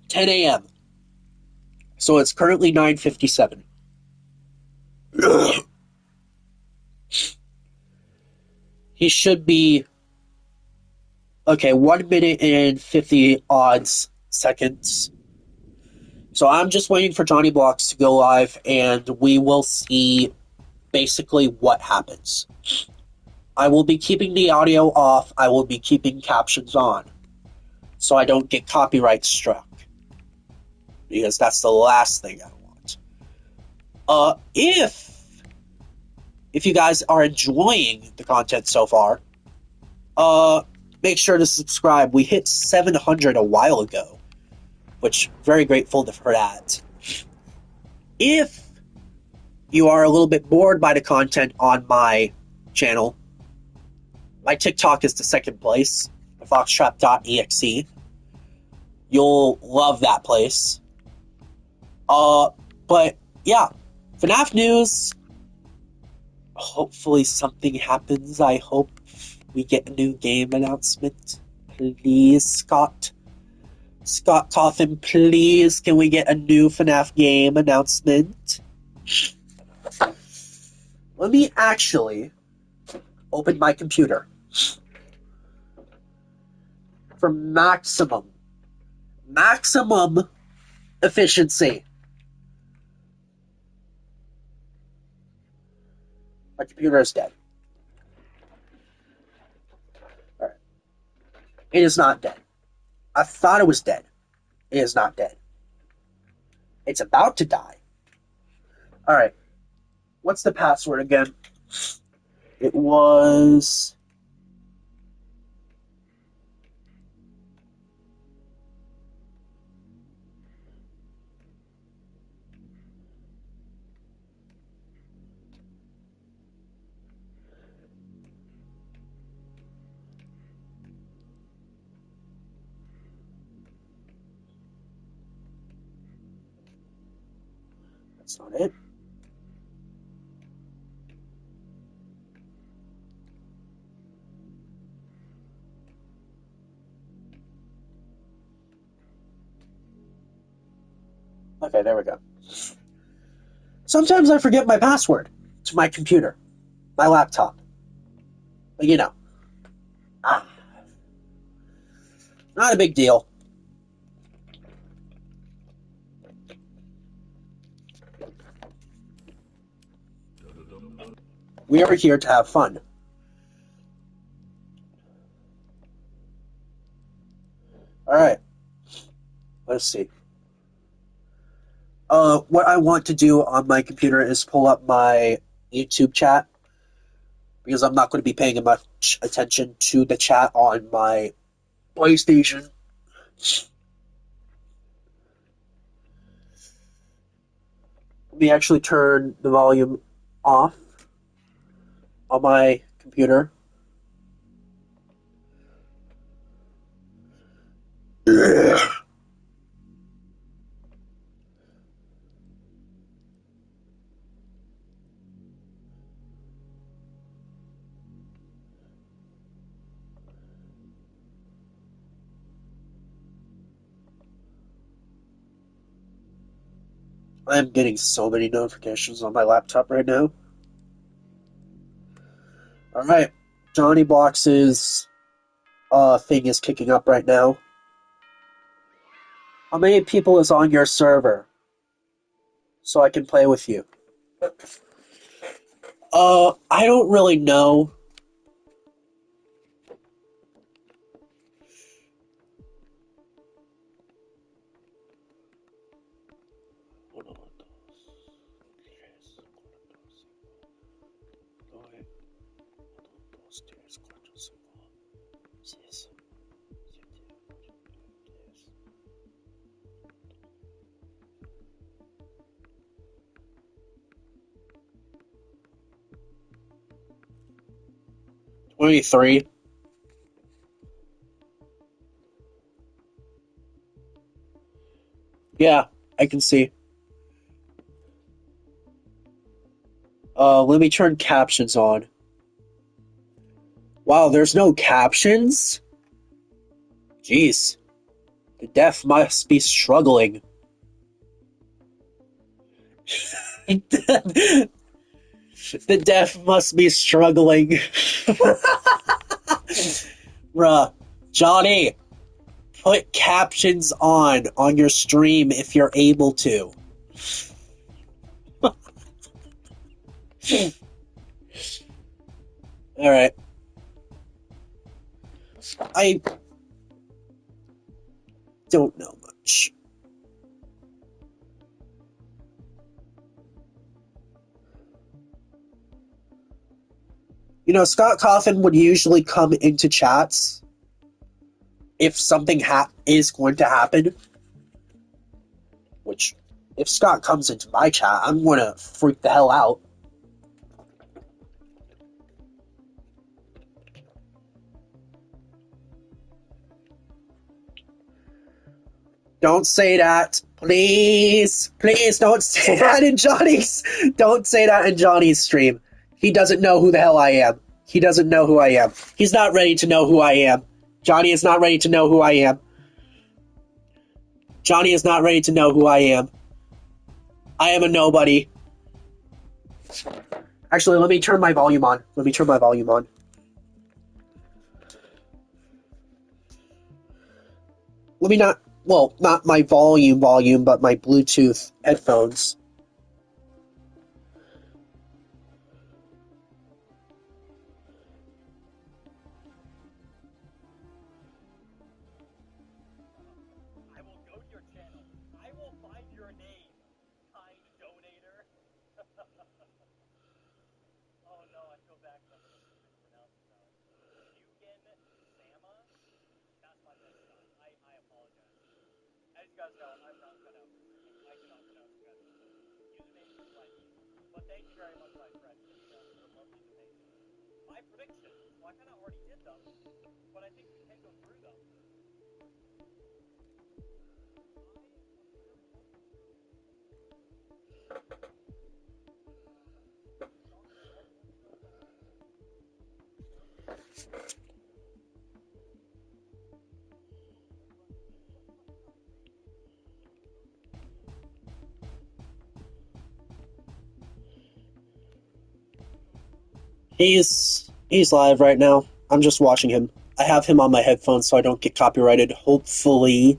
10 a.m. So it's currently 9:57. He should be. Okay, 1 minute and 50 odds seconds. So I'm just waiting for Johnny Blocks to go live, and we will see basically what happens. I will be keeping the audio off. I will be keeping captions on, so I don't get copyright struck, because that's the last thing I want. If you guys are enjoying the content so far, make sure to subscribe. We hit 700 a while ago, which very grateful for that. If you are a little bit bored by the content on my channel, my TikTok is the second place, foxtrap.exe. You'll love that place. But yeah, FNAF news. Hopefully something happens. I hope we get a new game announcement. Please, Scott. Scott Coffin, please, can we get a new FNAF game announcement? Let me actually open my computer for maximum efficiency. My computer is dead. All right. It is not dead. I thought it was dead. It is not dead. It's about to die. All right. What's the password again? It was... That's not it. Okay, there we go. Sometimes I forget my password to my computer, my laptop. But you know. Not a big deal. We are here to have fun. let's see. What I want to do on my computer is pull up my YouTube chat because I'm not going to be paying much attention to the chat on my PlayStation. Let me actually turn the volume off on my computer. I'm getting so many notifications on my laptop right now. Alright, Johnny Box's thing is kicking up right now. How many people is on your server? So I can play with you. I don't really know. $23. Yeah, I can see. Let me turn captions on. Wow, there's no captions? Jeez. The deaf must be struggling. The deaf must be struggling. Bruh. Johnny, put captions on your stream if you're able to. Alright. I don't know much. You know, Scott Coffin would usually come into chats if something is going to happen. Which, if Scott comes into my chat, I'm going to freak the hell out. Don't say that. Please. Please don't say that in Johnny's. Don't say that in Johnny's stream. He doesn't know who the hell I am. He doesn't know who I am. He's not ready to know who I am. Johnny is not ready to know who I am. Johnny is not ready to know who I am. I am a nobody. Actually, let me turn my volume on. Let me turn my volume on. Let me not... Well, not my volume, but my Bluetooth headphones. I will go to your channel. I will find your name, kind donator. Oh no, I feel bad because I'm going to mispronounce it now. Hugan Sama? That's my messed up. I apologize. As you guys know, I'm not cut out for streaming. I cannot pronounce you guys' usernames or plenty. But thank you very much, my friend, for the lovely donation. My predictions, well, I kind of already did them, but I think we can go through them. He's live right now. I'm just watching him. I have him on my headphones so I don't get copyrighted. Hopefully.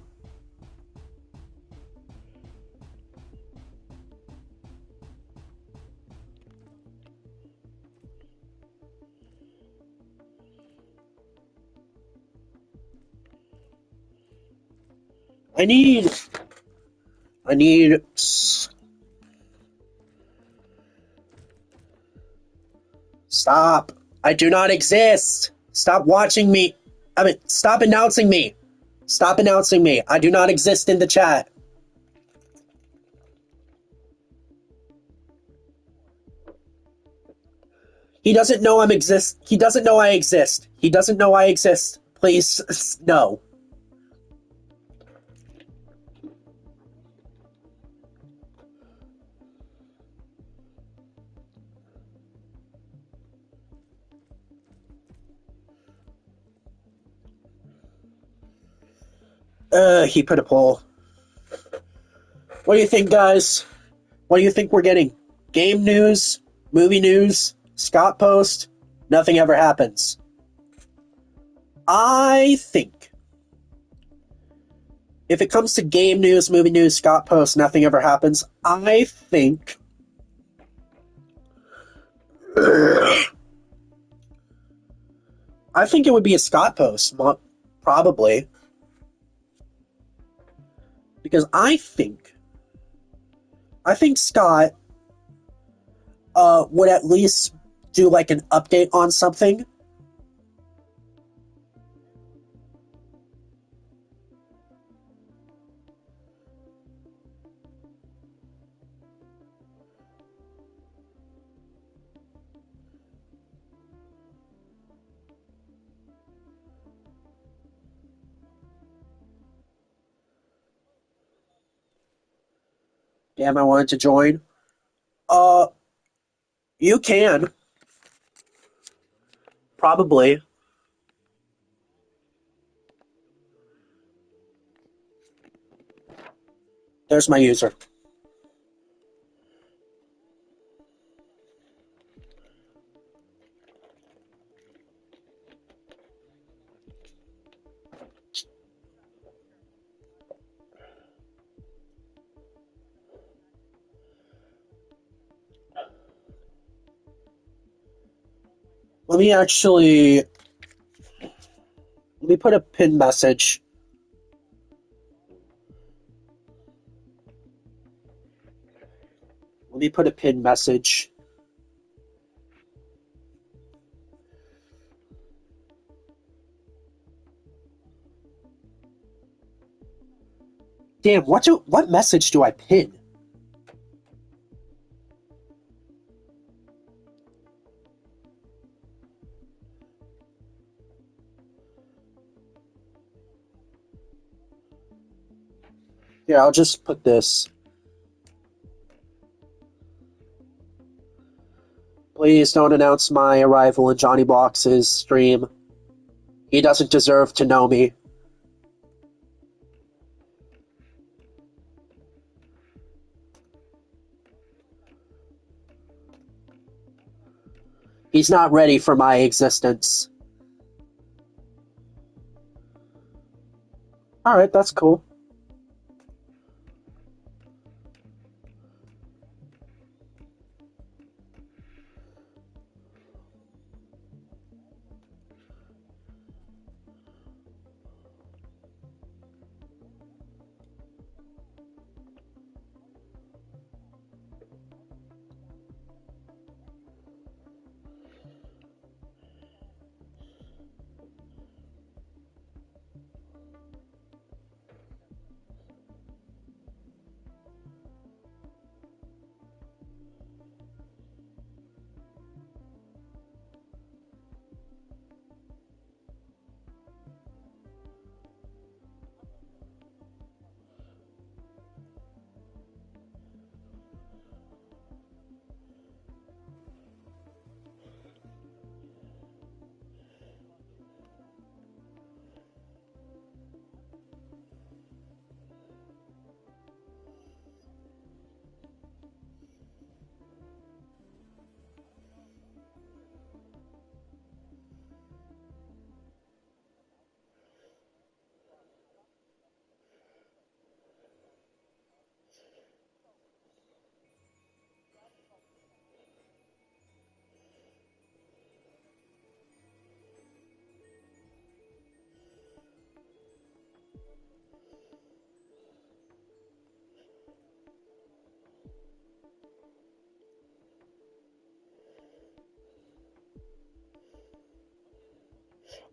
I need. I need. Stop. I do not exist. Stop watching me. I mean, stop announcing me. Stop announcing me. I do not exist in the chat. He doesn't know I'm exist. He doesn't know I exist. He doesn't know I exist. Please, no. He put a poll. What do you think, guys? What do you think we're getting? Game news? Movie news? Scott post? Nothing ever happens. I think if it comes to game news, movie news, Scott post, nothing ever happens. I think it would be a Scott post, probably, because I think Scott would at least do like an update on something. Damn, I wanted to join. Uh, you can probably. There's my user. Let me actually let me put a pin message. Let me put a pin message. Damn, what message do I pin? Yeah, I'll just put this. Please don't announce my arrival in Johnny Box's stream. He doesn't deserve to know me. He's not ready for my existence. Alright, that's cool.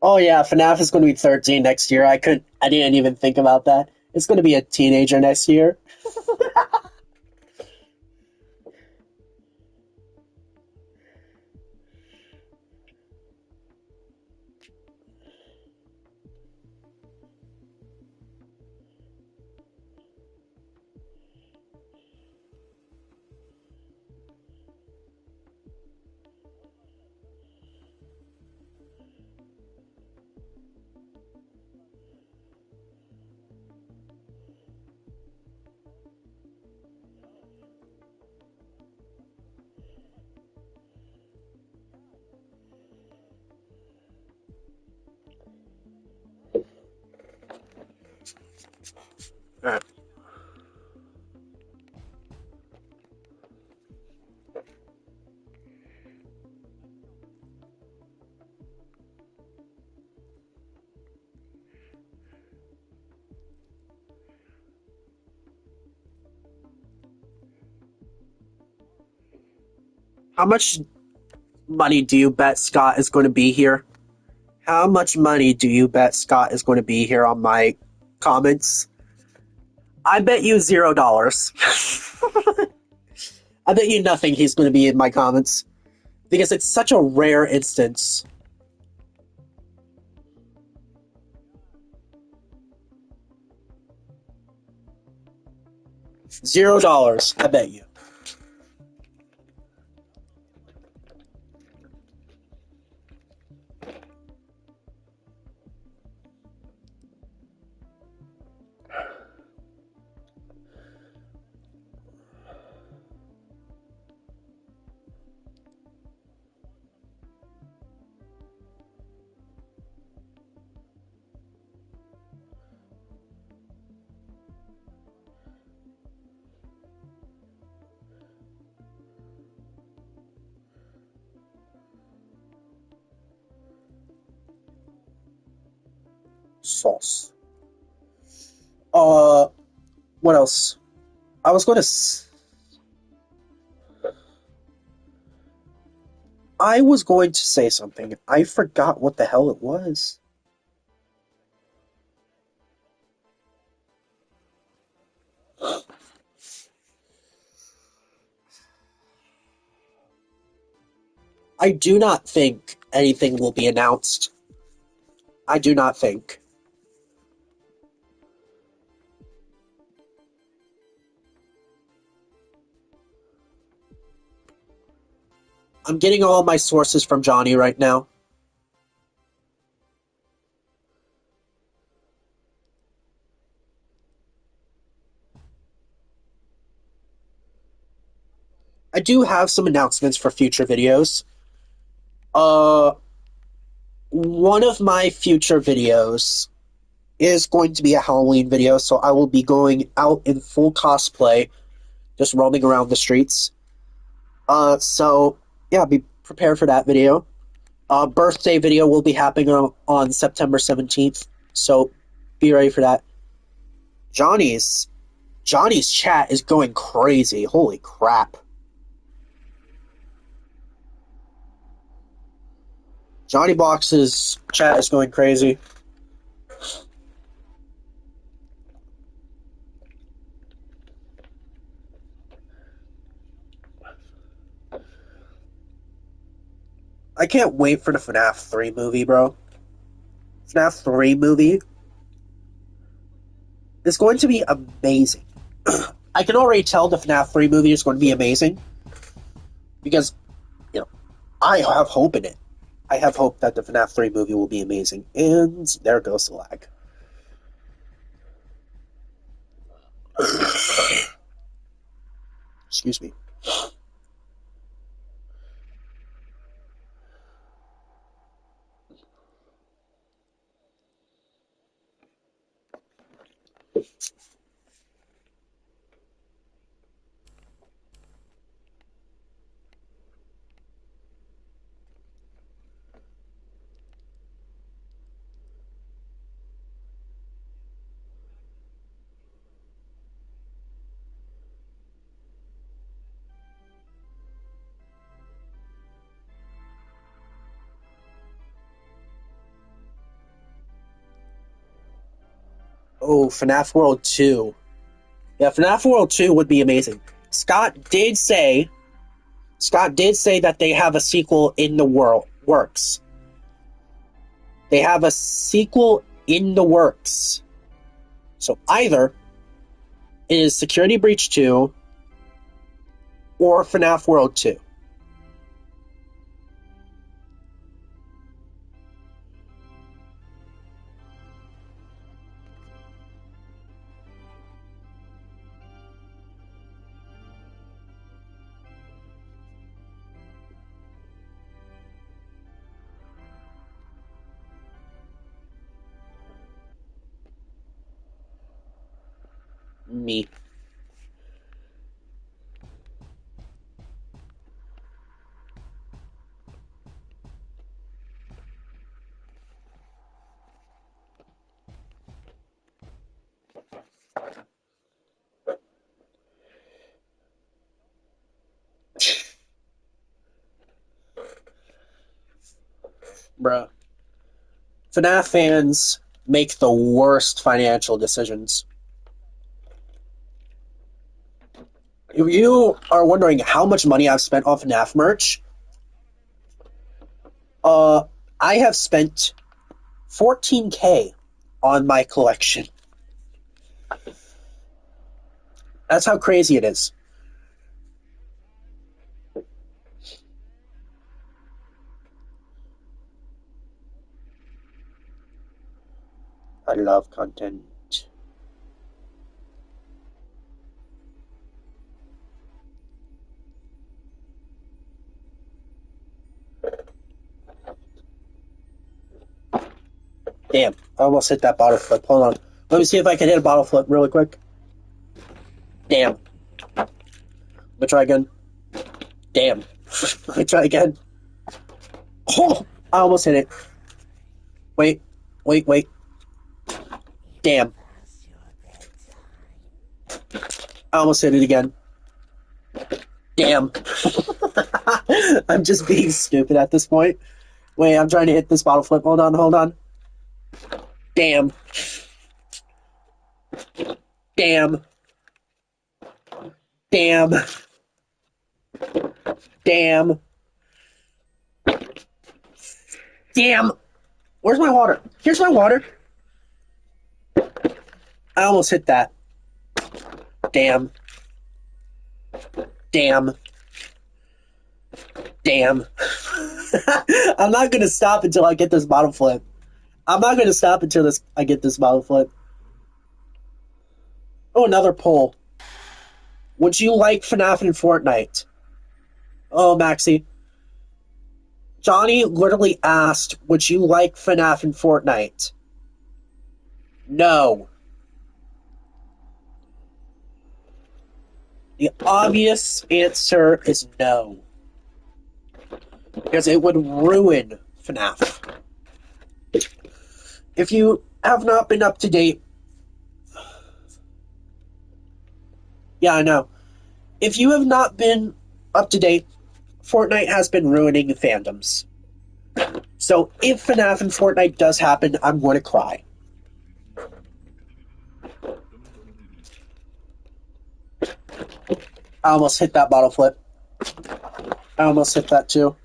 Oh yeah, Fnaf is going to be 13 next year. I didn't even think about that. It's going to be a teenager next year. Alright. How much money do you bet Scott is going to be here? How much money do you bet Scott is going to be here on my comments? I bet you $0. I bet you nothing he's going to be in my comments. Because it's such a rare instance. $0, I bet you. Sauce. What else? I was going to. I was going to say something. I forgot what the hell it was. I do not think anything will be announced. I do not think. I'm getting all my sources from Johnny right now. I do have some announcements for future videos. Uh, one of my future videos is going to be a Halloween video, so I will be going out in full cosplay, just roaming around the streets. So yeah, be prepared for that video. Birthday video will be happening on September 17th, so be ready for that. Johnny's Johnny's chat is going crazy. Holy crap. Johnny Box's chat is going crazy. I can't wait for the FNAF 3 movie, bro. FNAF 3 movie is going to be amazing. I can already tell the FNAF 3 movie is going to be amazing because, you know, I have hope in it. I have hope that the FNAF 3 movie will be amazing. And there goes the lag. Excuse me. Oh, FNAF World 2. Yeah, FNAF World 2 would be amazing. Scott did say that they have a sequel in the works. They have a sequel in the works. So either it is Security Breach 2 or FNAF World 2. Me. Bruh. FNAF fans make the worst financial decisions. If you are wondering how much money I've spent on FNAF merch, I have spent 14K on my collection. That's how crazy it is. I love content. Damn, I almost hit that bottle flip. Hold on. Let me see if I can hit a bottle flip really quick. Damn. Let me try again. Damn. Let me try again. Oh, I almost hit it. Wait. Damn. I almost hit it again. Damn. I'm just being stupid at this point. Wait, I'm trying to hit this bottle flip. Hold on. Damn. Damn. Where's my water? Here's my water. I almost hit that. Damn. I'm not gonna stop until I get this bottle flip. I'm not gonna stop until I get this bottle flip. Oh, another poll. Would you like FNAF and Fortnite? Oh, Maxie. Johnny literally asked, would you like FNAF and Fortnite? No. The obvious answer is no. Because it would ruin FNAF. If you have not been up to date... Yeah, I know. If you have not been up to date, Fortnite has been ruining fandoms. So if FNAF and Fortnite does happen, I'm going to cry. I almost hit that bottle flip. I almost hit that too.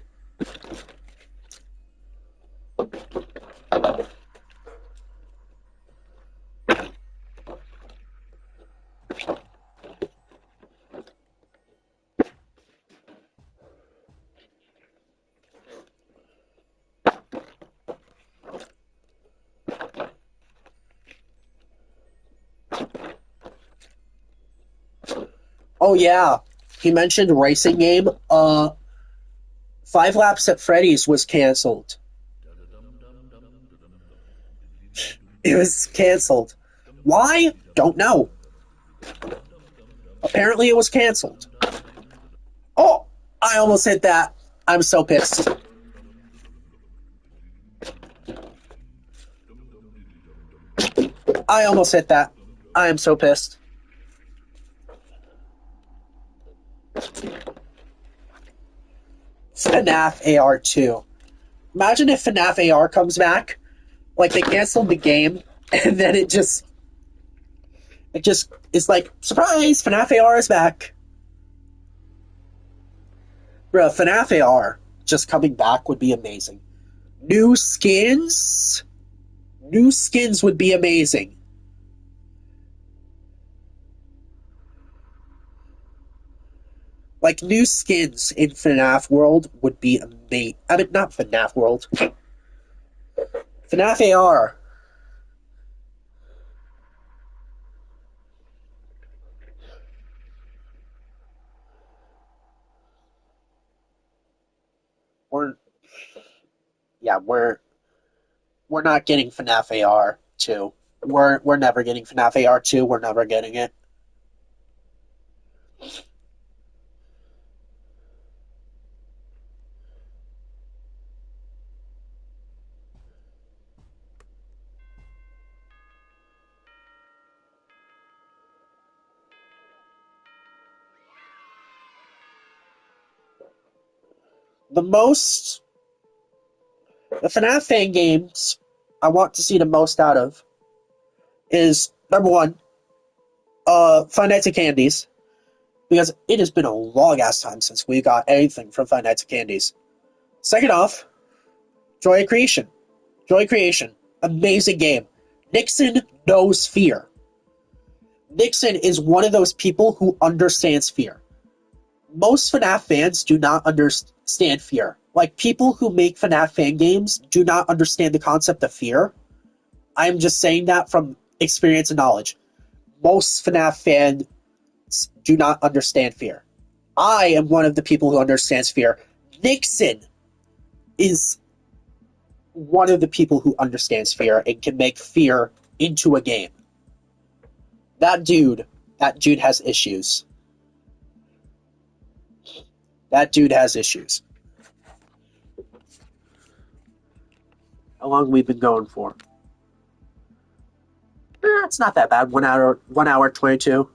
Oh yeah, he mentioned racing game. 5 Laps at Freddy's was canceled. It was canceled. Why? Don't know. Apparently it was canceled. Oh, I almost hit that. I'm so pissed. I almost hit that. I am so pissed. FNAF AR 2. Imagine if FNAF AR comes back. Like, they canceled the game, and then it just It just is like, surprise, FNAF AR is back. Bro, FNAF AR just coming back would be amazing. New skins? New skins would be amazing. Like, new skins in FNAF World would be amazing. I mean, not FNAF World. FNAF AR. We're, yeah, we're not getting FNAF AR 2. We're never getting FNAF AR 2. We're never getting it. The most the FNAF fan games I want to see the most out of is number one, Five Nights at Candy's, because it has been a long ass time since we got anything from Five Nights at Candy's. Second off, Joy of Creation. Joy of Creation, amazing game. Nixon knows fear. Nixon is one of those people who understands fear. Most FNAF fans do not understand fear. Like, people who make FNAF fan games do not understand the concept of fear. I'm just saying that from experience and knowledge. Most FNAF fans do not understand fear. I am one of the people who understands fear. Nixon is one of the people who understands fear and can make fear into a game. That dude has issues. That dude has issues. How long have we been going for? It's not that bad. 1 hour 22.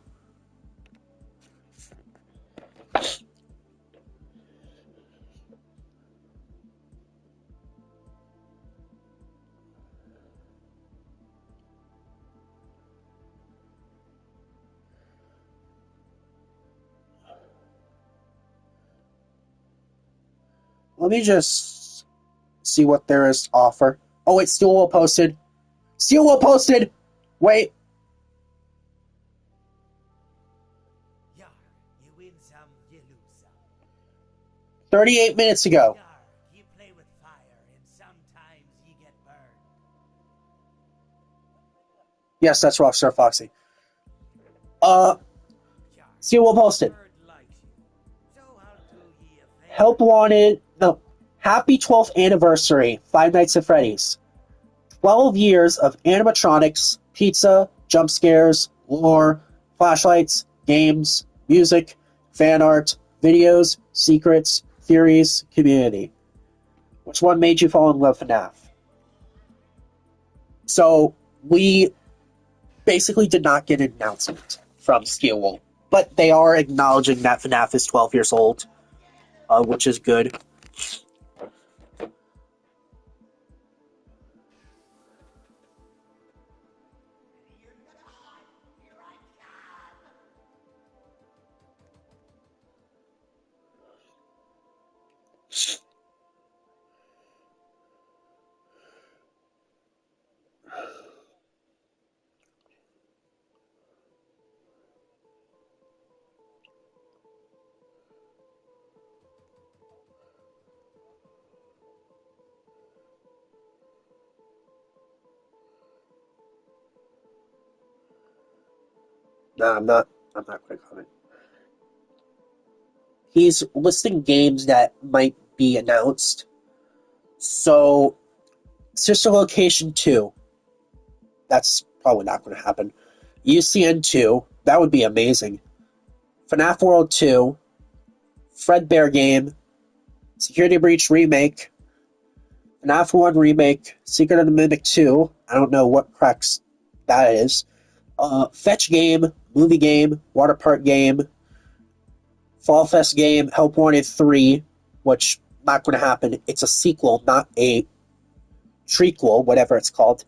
Let me just see what there is to offer. Oh wait, Steelwool posted. Steelwool posted! Wait. Yar, you win some, you lose some. 38 minutes ago. Yar, you play with fire, and sometimes you get burned. Yes, that's Rockstar Foxy. Yar, Steelwool posted. bird likes you, so I'll do ye a favor. Help wanted. No. Happy 12th anniversary, Five Nights at Freddy's. 12 years of animatronics, pizza, jump scares, lore, flashlights, games, music, fan art, videos, secrets, theories, community. Which one made you fall in love with FNAF? So, we basically did not get an announcement from Steelwool, but they are acknowledging that FNAF is 12 years old, which is good. No, I'm not quick on it. He's listing games that might be announced. So, Sister Location 2. That's probably not going to happen. UCN 2. That would be amazing. FNAF World 2. Fredbear Game. Security Breach Remake. FNAF 1 Remake. Secret of the Mimic 2. I don't know what cracks that is. Fetch Game. Movie Game. Water Park Game. Fall Fest Game. Help Wanted 3. Which, not going to happen. It's a sequel, not a trequel, whatever it's called.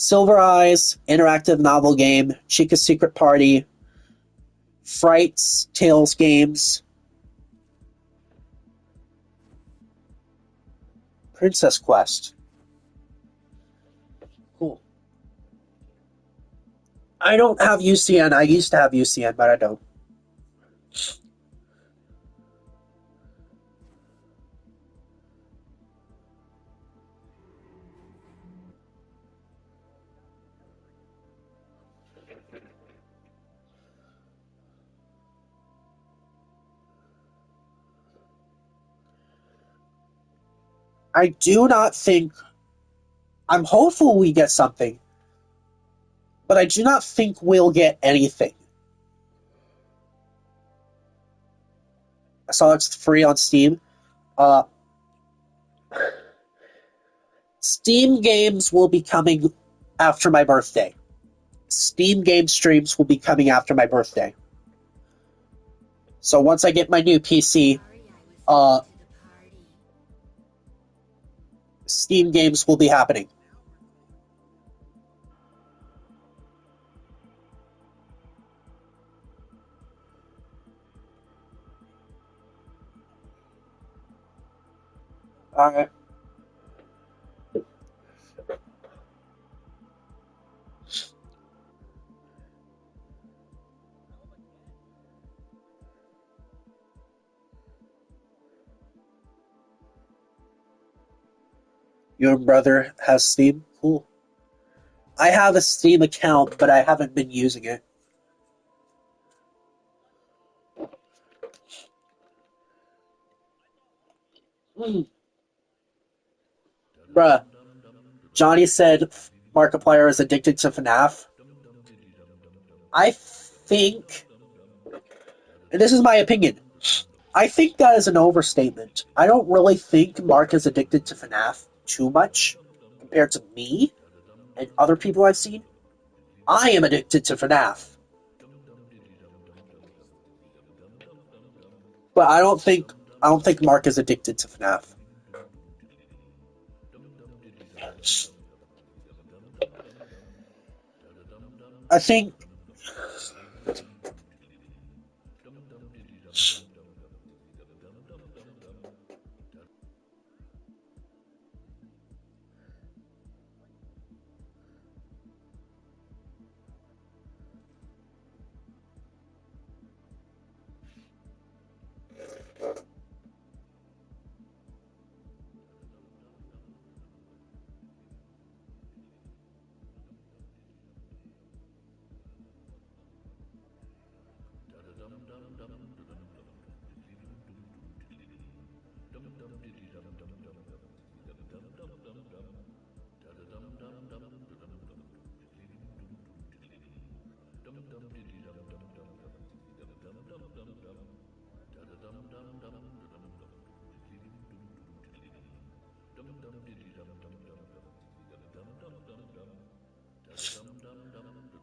Silver Eyes, interactive novel game, Chica's Secret Party, Frights, Tales games, Princess Quest. Cool. I don't have UCN. I used to have UCN, but I don't. I do not think. I'm hopeful we get something, but I do not think we'll get anything. I saw it's free on Steam. Uh, Steam games will be coming after my birthday. Steam game streams will be coming after my birthday. So once I get my new PC, uh, Steam games will be happening. Alright. Your brother has Steam? Cool. I have a Steam account, but I haven't been using it. Bruh, Johnny said Markiplier is addicted to Fnaf. I think, and this is my opinion, I think that is an overstatement. I don't really think Mark is addicted to Fnaf too much compared to me and other people I've seen. I am addicted to Fnaf. But I don't think Mark is addicted to Fnaf. I think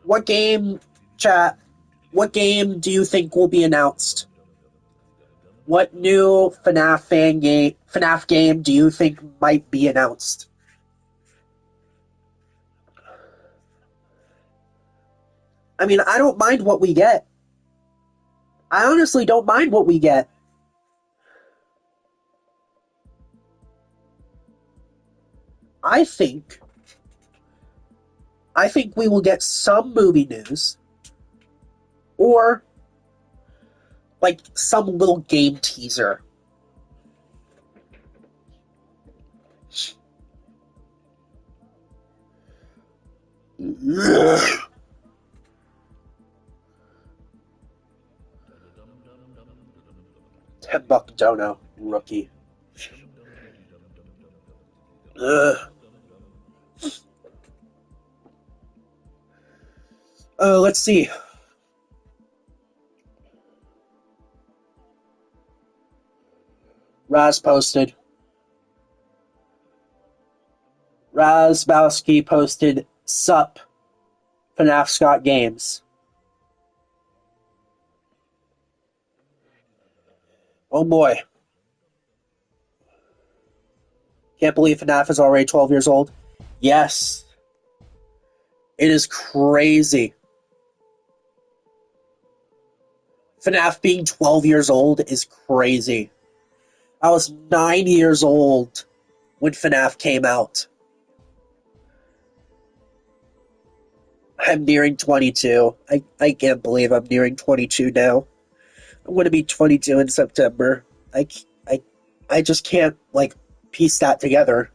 what game, chat? What game do you think will be announced? What new FNAF game do you think might be announced? I mean, I don't mind what we get. I honestly don't mind what we get. I think I think we will get some movie news or like some little game teaser. $10 dono, rookie. Ugh. Let's see. Raz posted. Razbowski posted, Sup, FNAF Scott Games. Oh boy. Can't believe FNAF is already 12 years old. Yes. It is crazy. FNAF being 12 years old is crazy. I was 9 years old when FNAF came out. I'm nearing 22. I can't believe I'm nearing 22 now. I'm going to be 22 in September. I, I just can't, like, piece that together.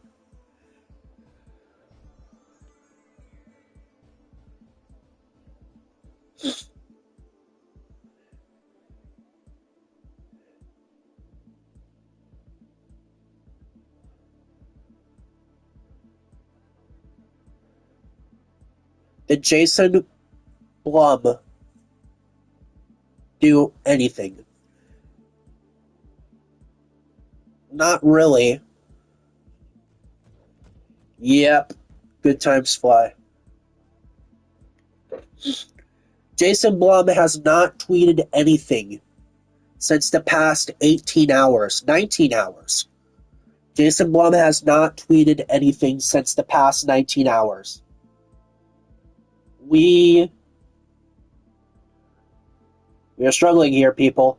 Did Jason Blum do anything? Not really. Yep. Good times fly. Jason Blum has not tweeted anything since the past 18 hours, 19 hours. Jason Blum has not tweeted anything since the past 19 hours. We are struggling here, people.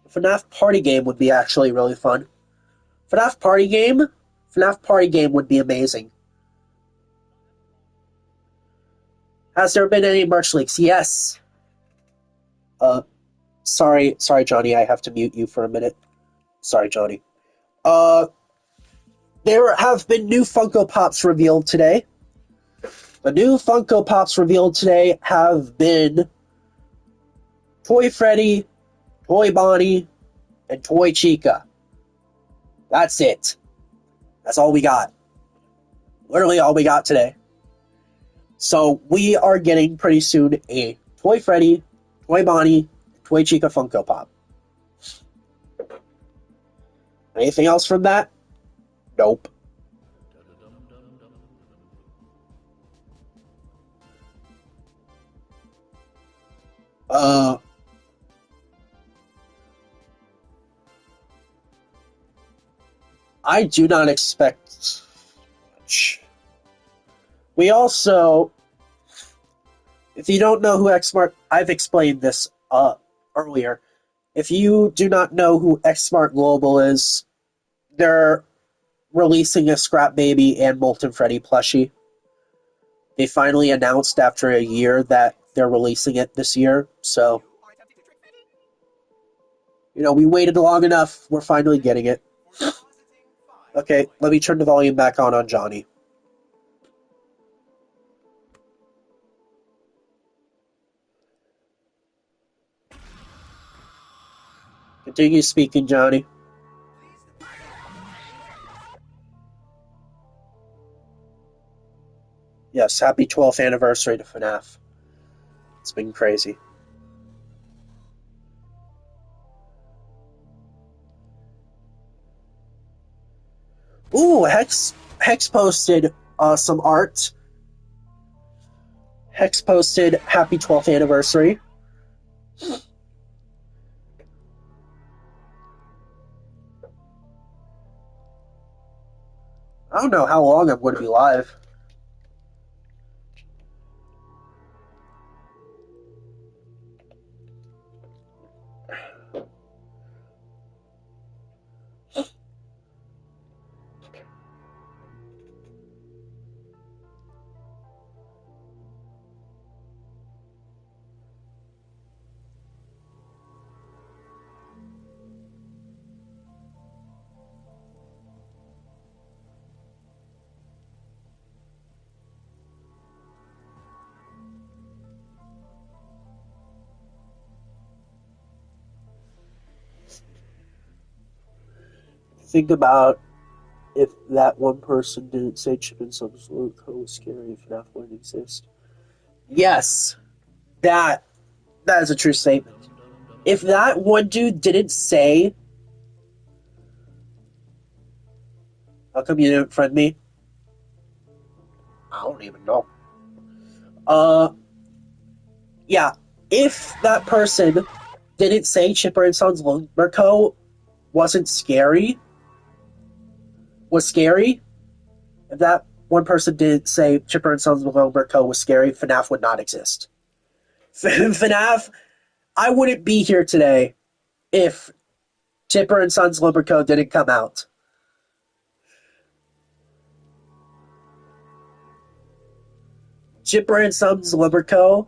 FNAF party game would be actually really fun. FNAF party game? FNAF party game would be amazing. Has there been any merch leaks? Yes. Sorry, Johnny, I have to mute you for a minute. Sorry, Johnny. There have been new Funko Pops revealed today. The new Funko Pops revealed today have been Toy Freddy, Toy Bonnie, and Toy Chica. That's it. That's all we got. Literally all we got today. So we are getting pretty soon a Toy Freddy, Toy Bonnie, Toy Chica Funko Pop. Anything else from that? Nope. I do not expect much. We also, if you don't know who Xmart, I've explained this earlier. If you do not know who Xmart Global is, they're releasing a Scrap Baby and Molten Freddy plushie. They finally announced after a year that they're releasing it this year, so we waited long enough. We're finally getting it. Okay, let me turn the volume back on Johnny. Continue speaking, Johnny. Yes, happy 12th anniversary to FNAF. It's been crazy. Ooh, Hex posted some art. Hex posted happy 12th anniversary. I don't know how long I'm going to be live. Think about if that one person didn't say Chip and Sub's logo was scary, if FNAF wouldn't exist. Yes, that is a true statement. If that one dude didn't say, how come you didn't friend me? I don't even know. Yeah, if that person didn't say Chipper and Sons Lumber Co. wasn't scary, was scary, if that one person didn't say Chipper and Sons Lumber Co. was scary, FNAF would not exist. FNAF, I wouldn't be here today if Chipper and Sons Lumber Co. didn't come out. Chipper and Sons Lumber Co.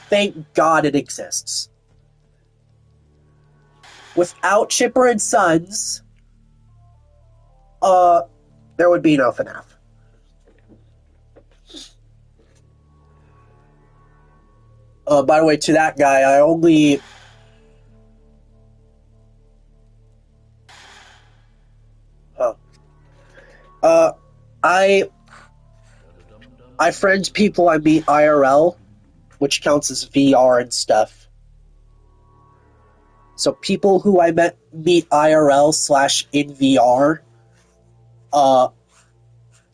Thank God it exists. Without Chipper and Sons, there would be no FNAF. By the way, to that guy, I only... I friend people I meet IRL, which counts as VR and stuff. So people who I meet IRL / in VR,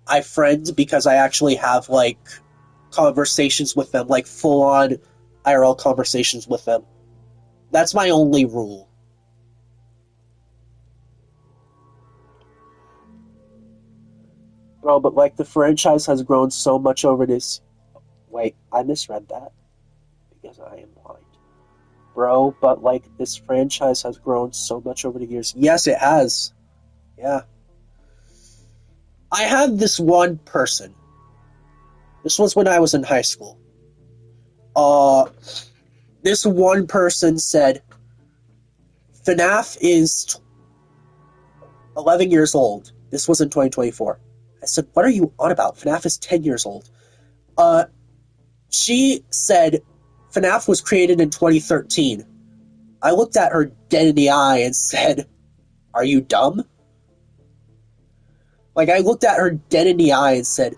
I friend because I actually have, like, conversations with them, like, full-on IRL conversations with them. That's my only rule. Bro, but, like, the franchise has grown so much over this... Wait, I misread that. Because I am blind. Bro, but, like, this franchise has grown so much over the years. Yes, it has. Yeah. I had this one person. This was when I was in high school. This one person said, FNAF is 11 years old. This was in 2024. I said, what are you on about? FNAF is 10 years old. She said FNAF was created in 2013. I looked at her dead in the eye and said, are you dumb? Like, I looked at her dead in the eye and said,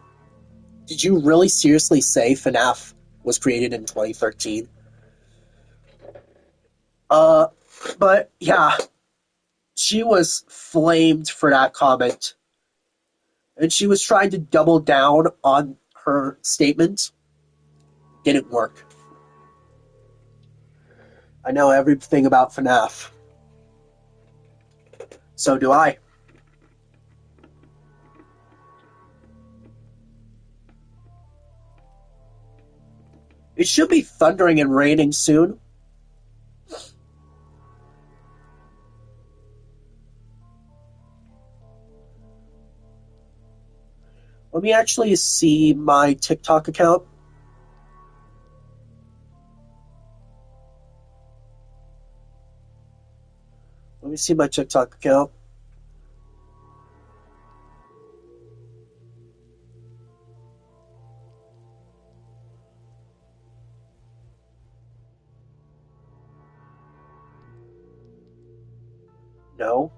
did you really seriously say FNAF was created in 2013? But yeah, she was flamed for that comment. And she was trying to double down on her statement. Didn't work. I know everything about FNAF. So do I. It should be thundering and raining soon. Let me actually see my TikTok account. Let me see my TikTok account. No?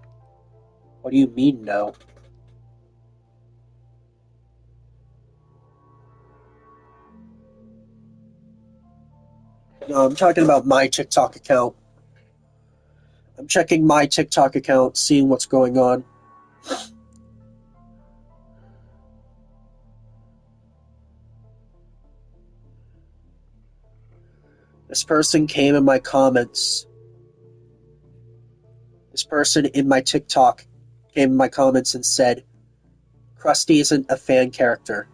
What do you mean, no? No, I'm talking about my TikTok account. I'm checking my TikTok account, seeing what's going on. This person came in my comments. This person in my TikTok came in my comments and said, Krusty isn't a fan character.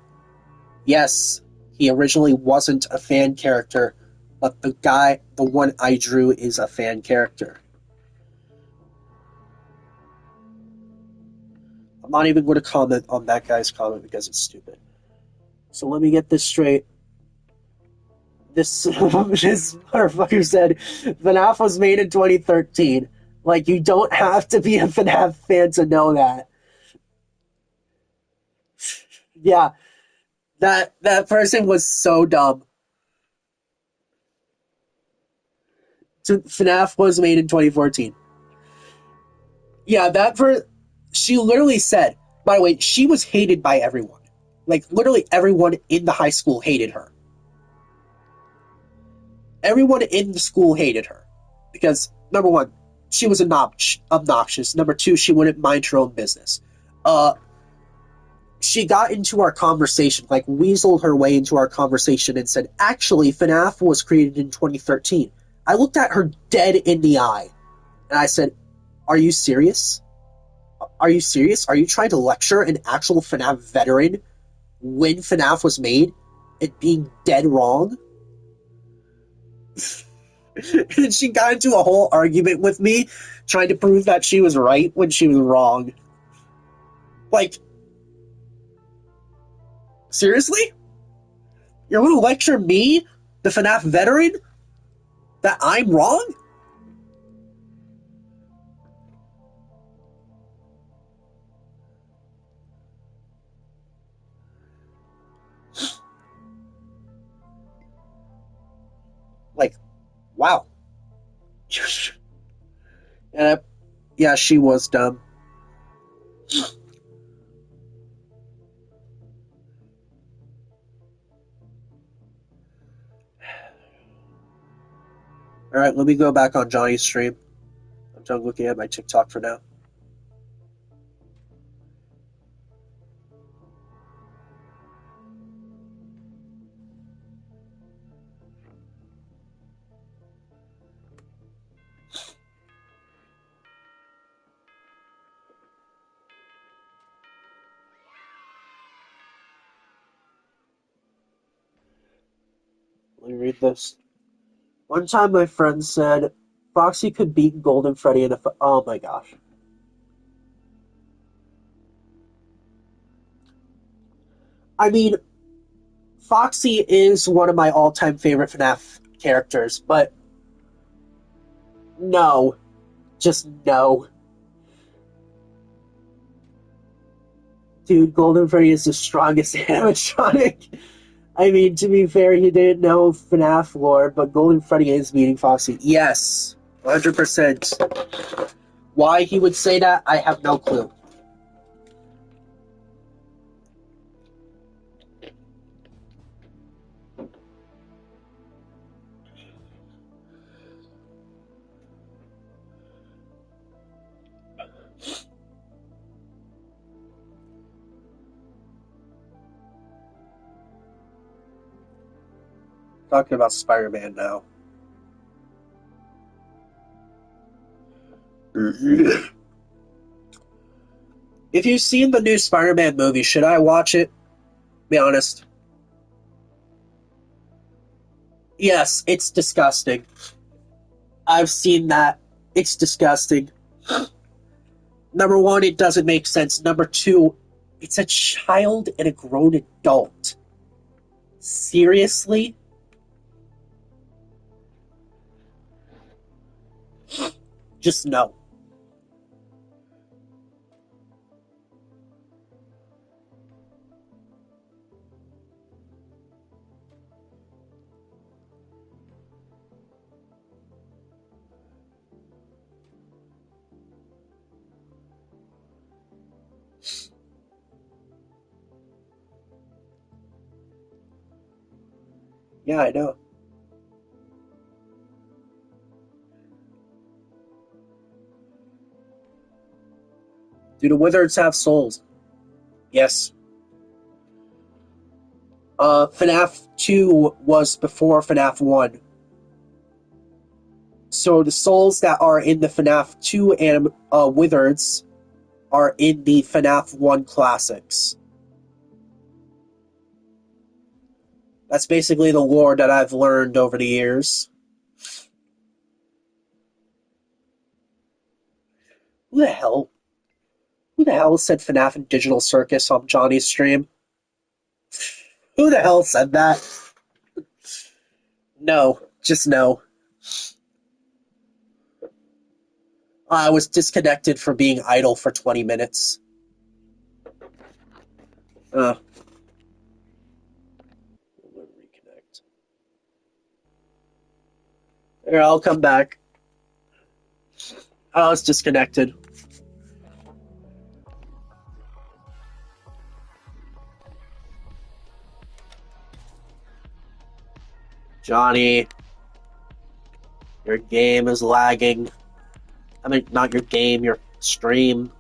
Yes, he originally wasn't a fan character, but the one I drew is a fan character. I'm not even going to comment on that guy's comment because it's stupid. So let me get this straight. This motherfucker said FNAF was made in 2013. Like, you don't have to be a FNAF fan to know that. Yeah, that person was so dumb. FNAF was made in 2014. Yeah, she literally said, by the way, she was hated by everyone. Like, literally everyone in the high school hated her. Everyone in the school hated her. Because, number one, she was obnoxious. Number two, she wouldn't mind her own business. She got into our conversation, like, weaseled her way into our conversation and said, actually, FNAF was created in 2013. I looked at her dead in the eye, and I said, "Are you serious? Are you serious? Are you trying to lecture an actual FNAF veteran when FNAF was made and being dead wrong?" And she got into a whole argument with me, trying to prove that she was right when she was wrong. Like, seriously? You're going to lecture me, the FNAF veteran, that I'm wrong? Like, wow. And yeah, she was dumb. Alright, let me go back on Johnny's stream. I'm done looking at my TikTok for now. Let me read this. One time my friend said Foxy could beat Golden Freddy in a oh my gosh. I mean, Foxy is one of my all-time favorite FNAF characters, but no. Just no. Dude, Golden Freddy is the strongest animatronic. I mean, to be fair, he didn't know FNAF lore, but Golden Freddy is beating Foxy. Yes, 100%. Why he would say that, I have no clue. Talking about Spider-Man now. If you've seen the new Spider-Man movie, should I watch it? Be honest. Yes, it's disgusting. I've seen that. It's disgusting. Number one, it doesn't make sense. Number two, it's a child and a grown adult. Seriously? Just no. Yeah, I know. Do the wizards have souls? Yes. FNAF 2 was before FNAF 1. So the souls that are in the FNAF 2 wizards are in the FNAF 1 classics. That's basically the lore that I've learned over the years. Who the hell? Who the hell said FNAF and Digital Circus on Johnny's stream? Who the hell said that? No, just no. I was disconnected for being idle for 20 minutes. Reconnect. Here, I'll come back. I was disconnected. Johnny, your game is lagging. I mean, not your game, your stream.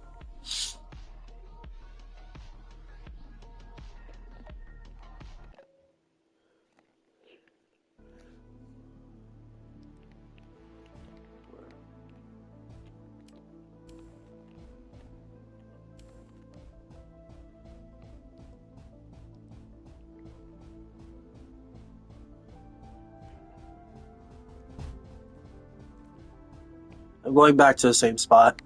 I'm going back to the same spot.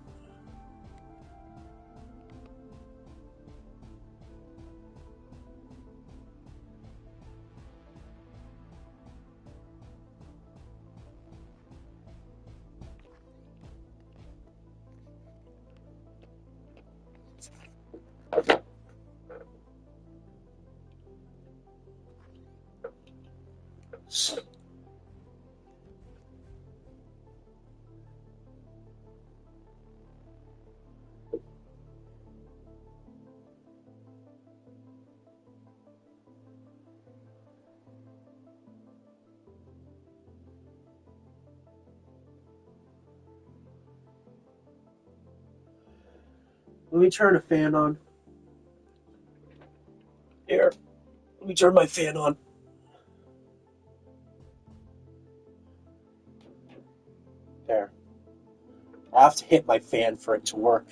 Let me turn a fan on. Here, let me turn my fan on. There. I have to hit my fan for it to work.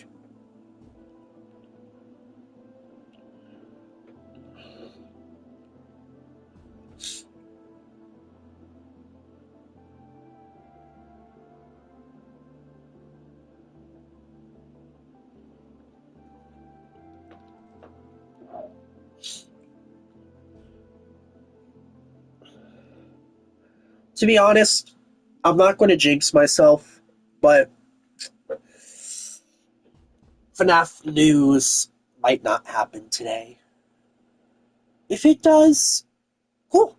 To be honest, I'm not going to jinx myself, but FNAF news might not happen today. If it does, cool.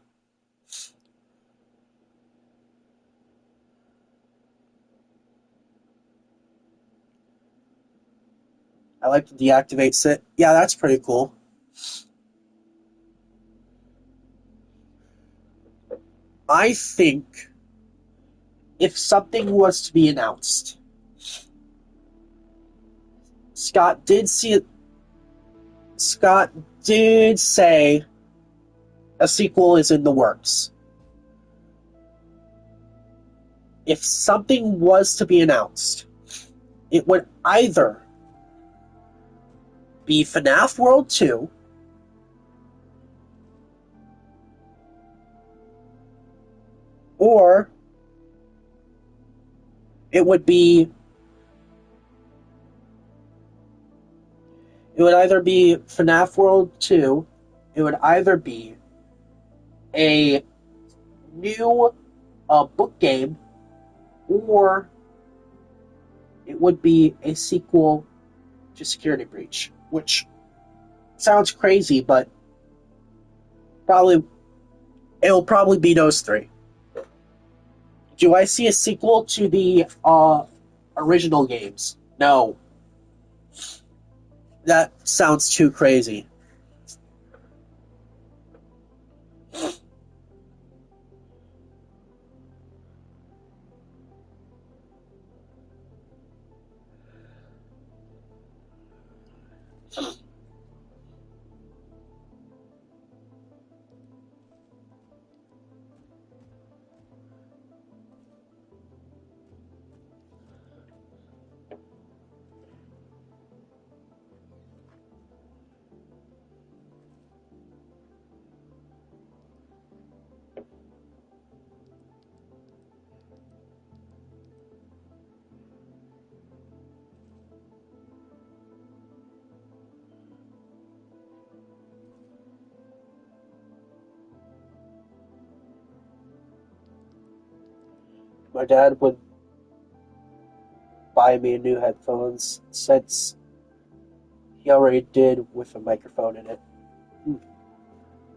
I like to deactivate sit. Yeah, that's pretty cool. I think if something was to be announced, Scott did say a sequel is in the works. If something was to be announced, it would either be FNAF World 2 or it would either be FNAF World 2, it would either be a new book game, or it would be a sequel to Security Breach, which sounds crazy, but it'll probably be those three. Do I see a sequel to the original games? No. That sounds too crazy. My dad would buy me new headphones since he already did with a microphone in it.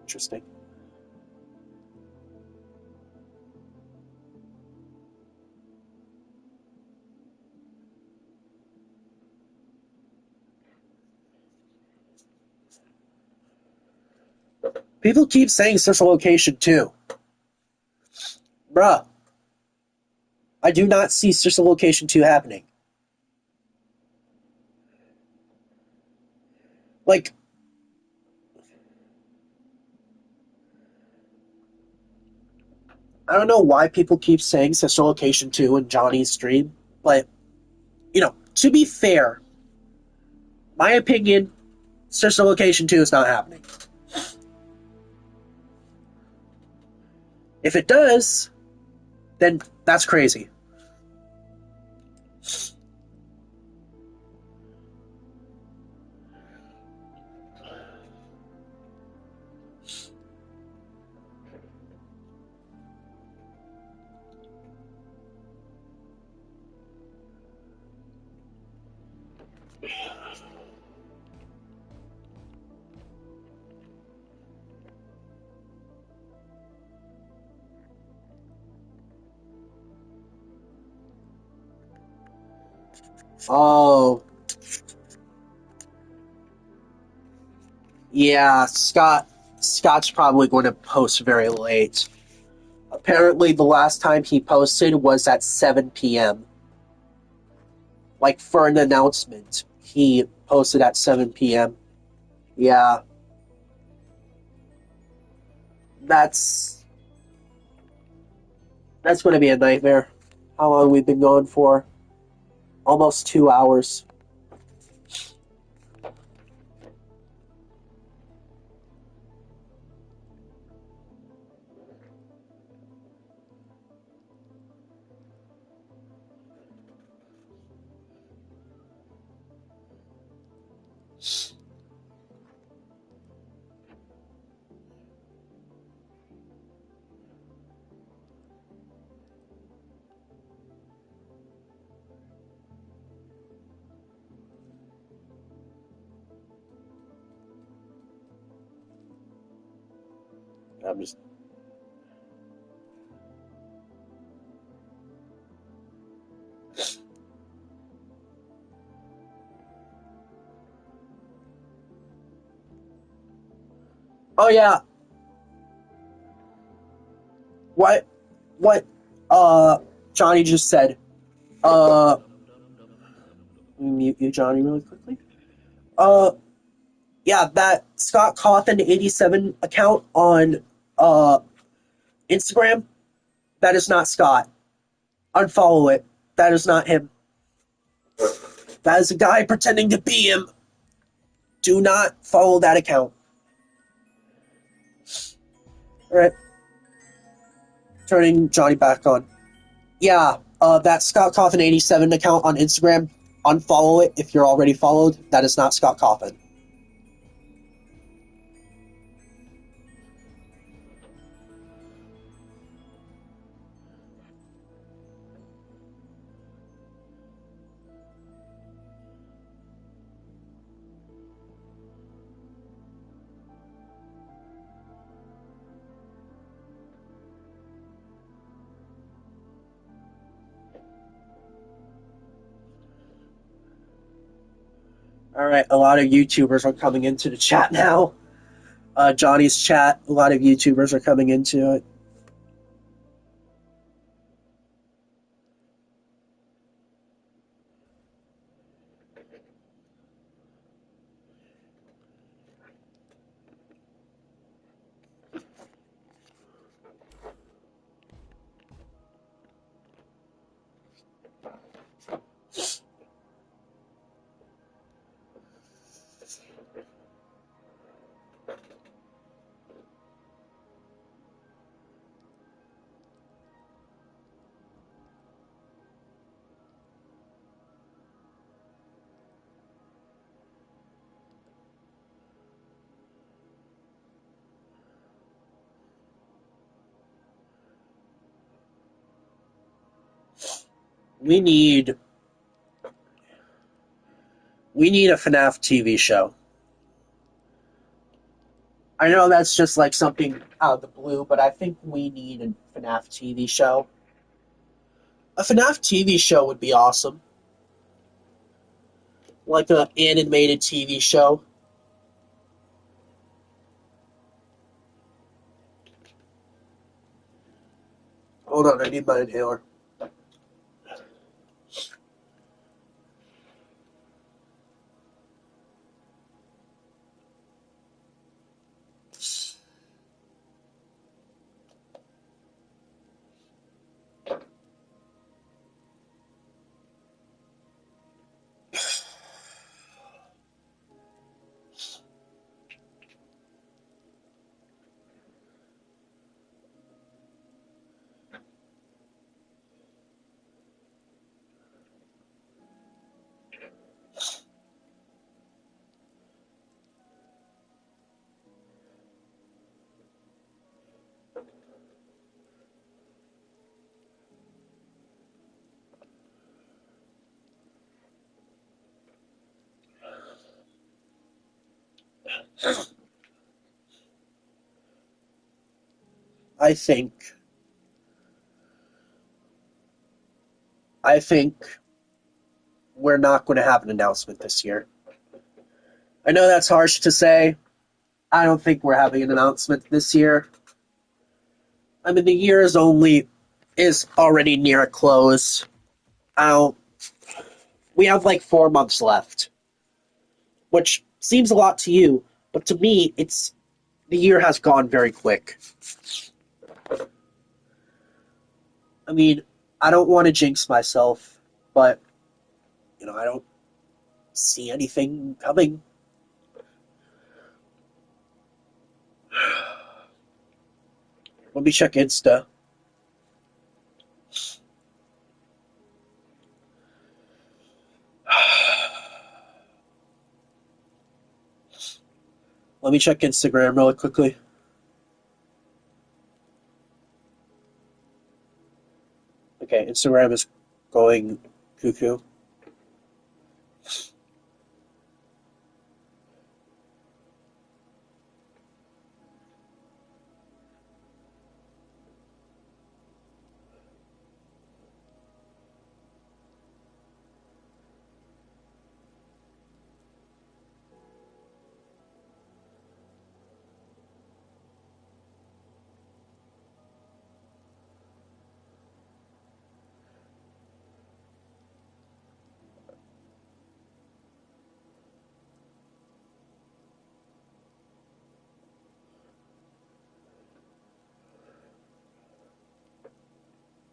Interesting. People keep saying Social Location 2. Bruh. I do not see Social Location 2 happening. Like, I don't know why people keep saying Social Location 2 in Johnny's stream, but, to be fair, my opinion, Social Location 2 is not happening. If it does, then that's crazy. Oh, yeah, Scott's probably going to post very late. Apparently, the last time he posted was at 7 p.m. Like, for an announcement, he posted at 7 p.m. Yeah, that's that's going to be a nightmare. How long we've been going for? Almost 2 hours. I'm just. Oh yeah, what? What? Johnny just said. Uh, mute you, Johnny, really quickly. Uh, yeah, that Scott Cawthon 87 account on uh Instagram. That is not Scott. Unfollow it. That is not him. That is a guy pretending to be him. Do not follow that account. All right, turning Johnny back on. Yeah, that Scott Cawthon 87 account on Instagram. Unfollow it if you're already followed. That is not Scott Cawthon. All right, a lot of YouTubers are coming into the chat now. Johnny's chat, a lot of YouTubers are coming into it. We need we need a FNAF TV show. I know that's just like something out of the blue, but I think we need a FNAF TV show. A FNAF TV show would be awesome. Like an animated TV show. Hold on, I need my inhaler. I think I think we're not going to have an announcement this year. I know that's harsh to say. I don't think we're having an announcement this year. I mean, the year is already near a close. I don't. We have like 4 months left, which seems a lot to you, but to me, it's the year has gone very quick. I mean, I don't want to jinx myself, but I don't see anything coming. Let me check Insta. Let me check Instagram really quickly. Okay, Instagram is going cuckoo.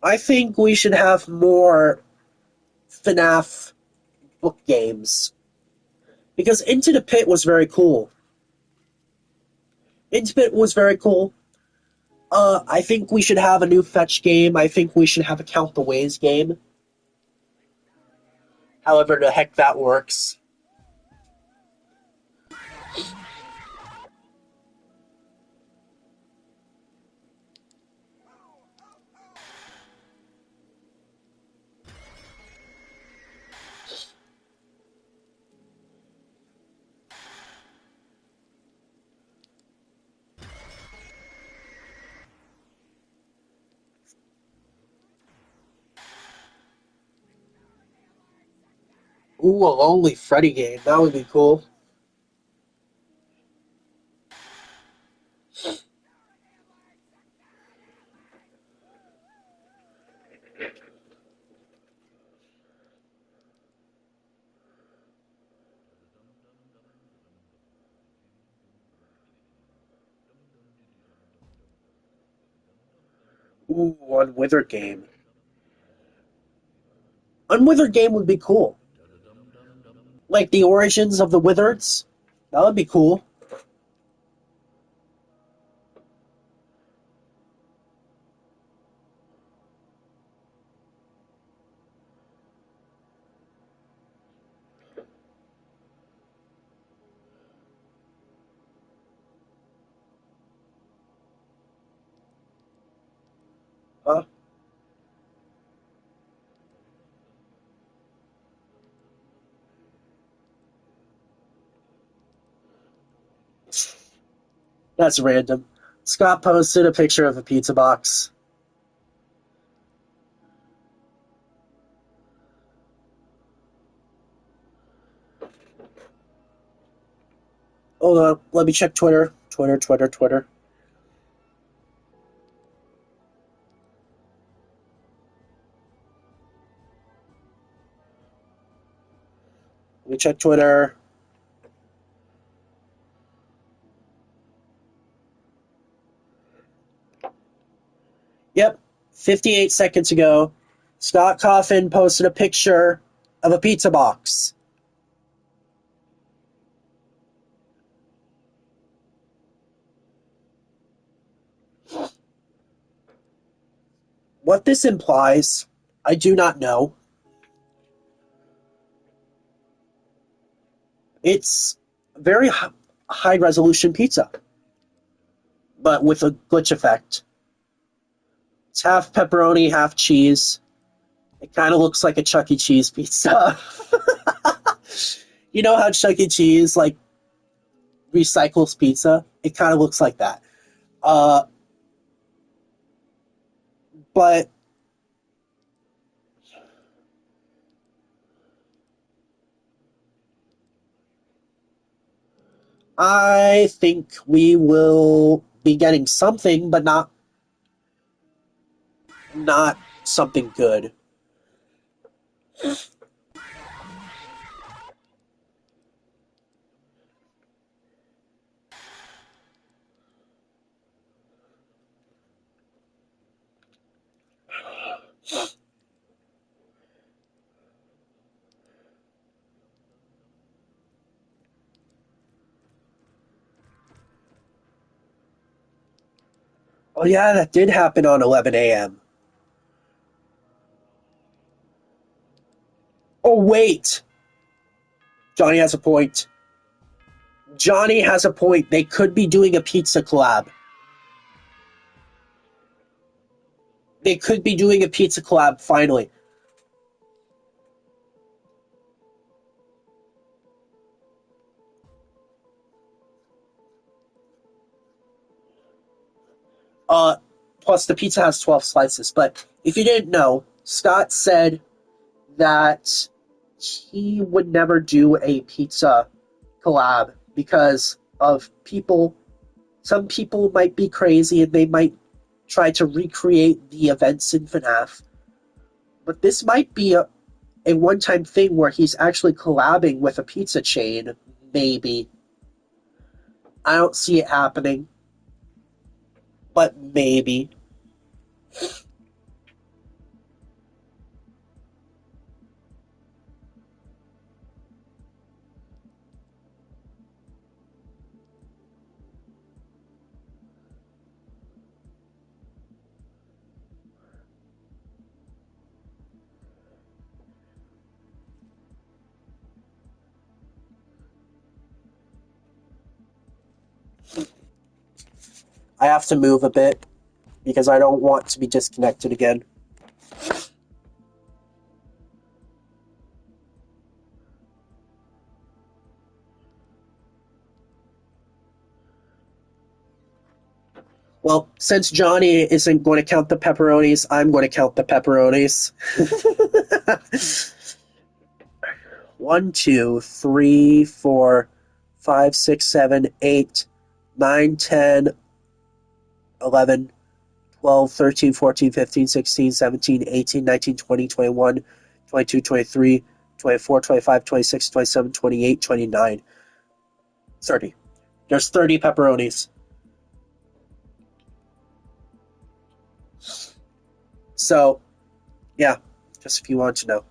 I think we should have more Fnaf book games because Into the Pit was very cool. Into the Pit was very cool. I think we should have a new fetch game. I think we should have a Count the Ways game. However the heck that works. Ooh, a Lonely Freddy game. That would be cool. Ooh, Unwithered game. Unwithered game would be cool. Like the origins of the Wizards. That would be cool. Huh? That's random. Scott posted a picture of a pizza box. Hold on, let me check Twitter. Twitter. Let me check Twitter. Yep, 58 seconds ago, Scott Coffin posted a picture of a pizza box. What this implies, I do not know. It's very high resolution pizza, but with a glitch effect. It's half pepperoni, half cheese. It kind of looks like a Chuck E. Cheese pizza. You know how Chuck E. Cheese like recycles pizza? It kind of looks like that. Uh, but I think we will be getting something, but not something good. Oh yeah, that did happen on 11 a.m. Oh wait, Johnny has a point. Johnny has a point. They could be doing a pizza collab. They could be doing a pizza collab finally. Uh, Plus the pizza has 12 slices. But if you didn't know, Scott said that he would never do a pizza collab because of people. Some people might be crazy and they might try to recreate the events in FNAF. But this might be a one time thing where he's actually collabing with a pizza chain. Maybe. I don't see it happening, but maybe. I have to move a bit because I don't want to be disconnected again. Well, since Johnny isn't going to count the pepperonis, I'm going to count the pepperonis. 1, 2, 3, 4, 5, 6, 7, 8, 9, 10, 11, 12, 13, 14, 15, 16, 17, 18, 19, 20, 21, 22, 23, 24, 25, 26, 27, 28, 29, 30. There's 30 pepperonis. So, yeah, just if you want to know.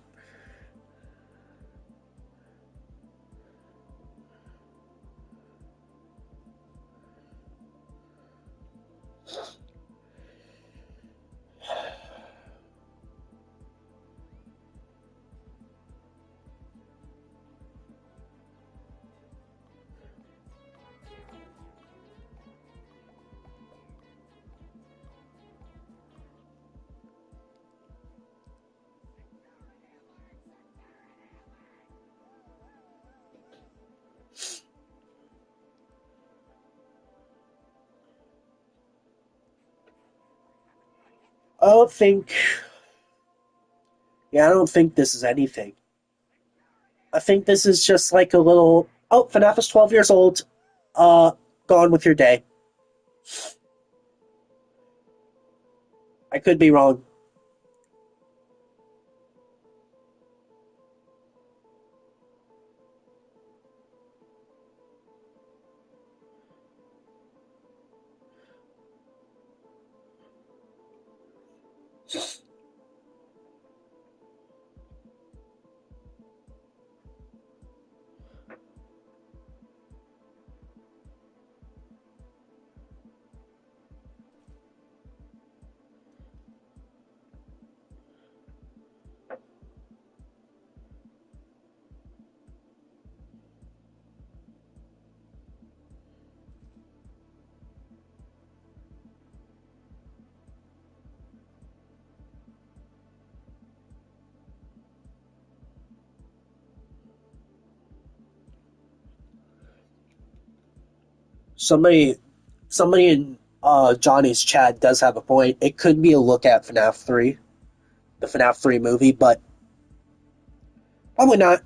I don't think, yeah, I don't think this is anything. I think this is just like a little, oh, FNAF is 12 years old. Uh, Gone with your day. I could be wrong. Somebody, somebody in Johnny's chat does have a point. It could be a look at FNAF 3, the FNAF 3 movie, but probably not.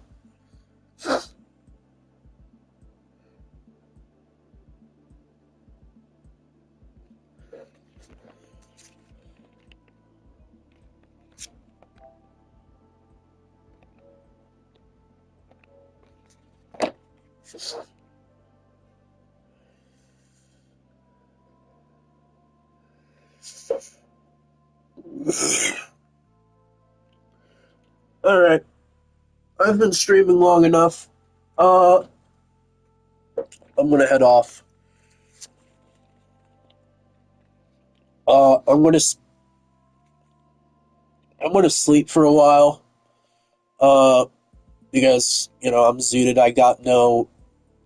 Alright. I've been streaming long enough. I'm gonna head off. I'm gonna sleep for a while. Uh, because, I'm zooted. I got no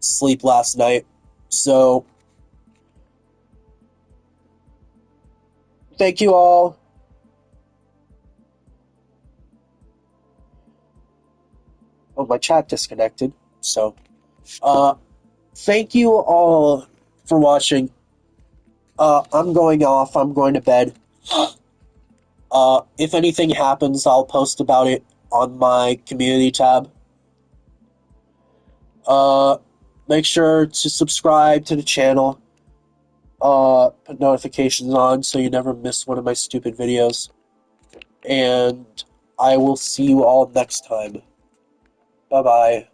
sleep last night. So, thank you all. Oh, my chat disconnected. So, uh, thank you all for watching. I'm going off. I'm going to bed. If anything happens, I'll post about it on my community tab. Make sure to subscribe to the channel. Put notifications on so you never miss one of my stupid videos. And I will see you all next time. Bye bye.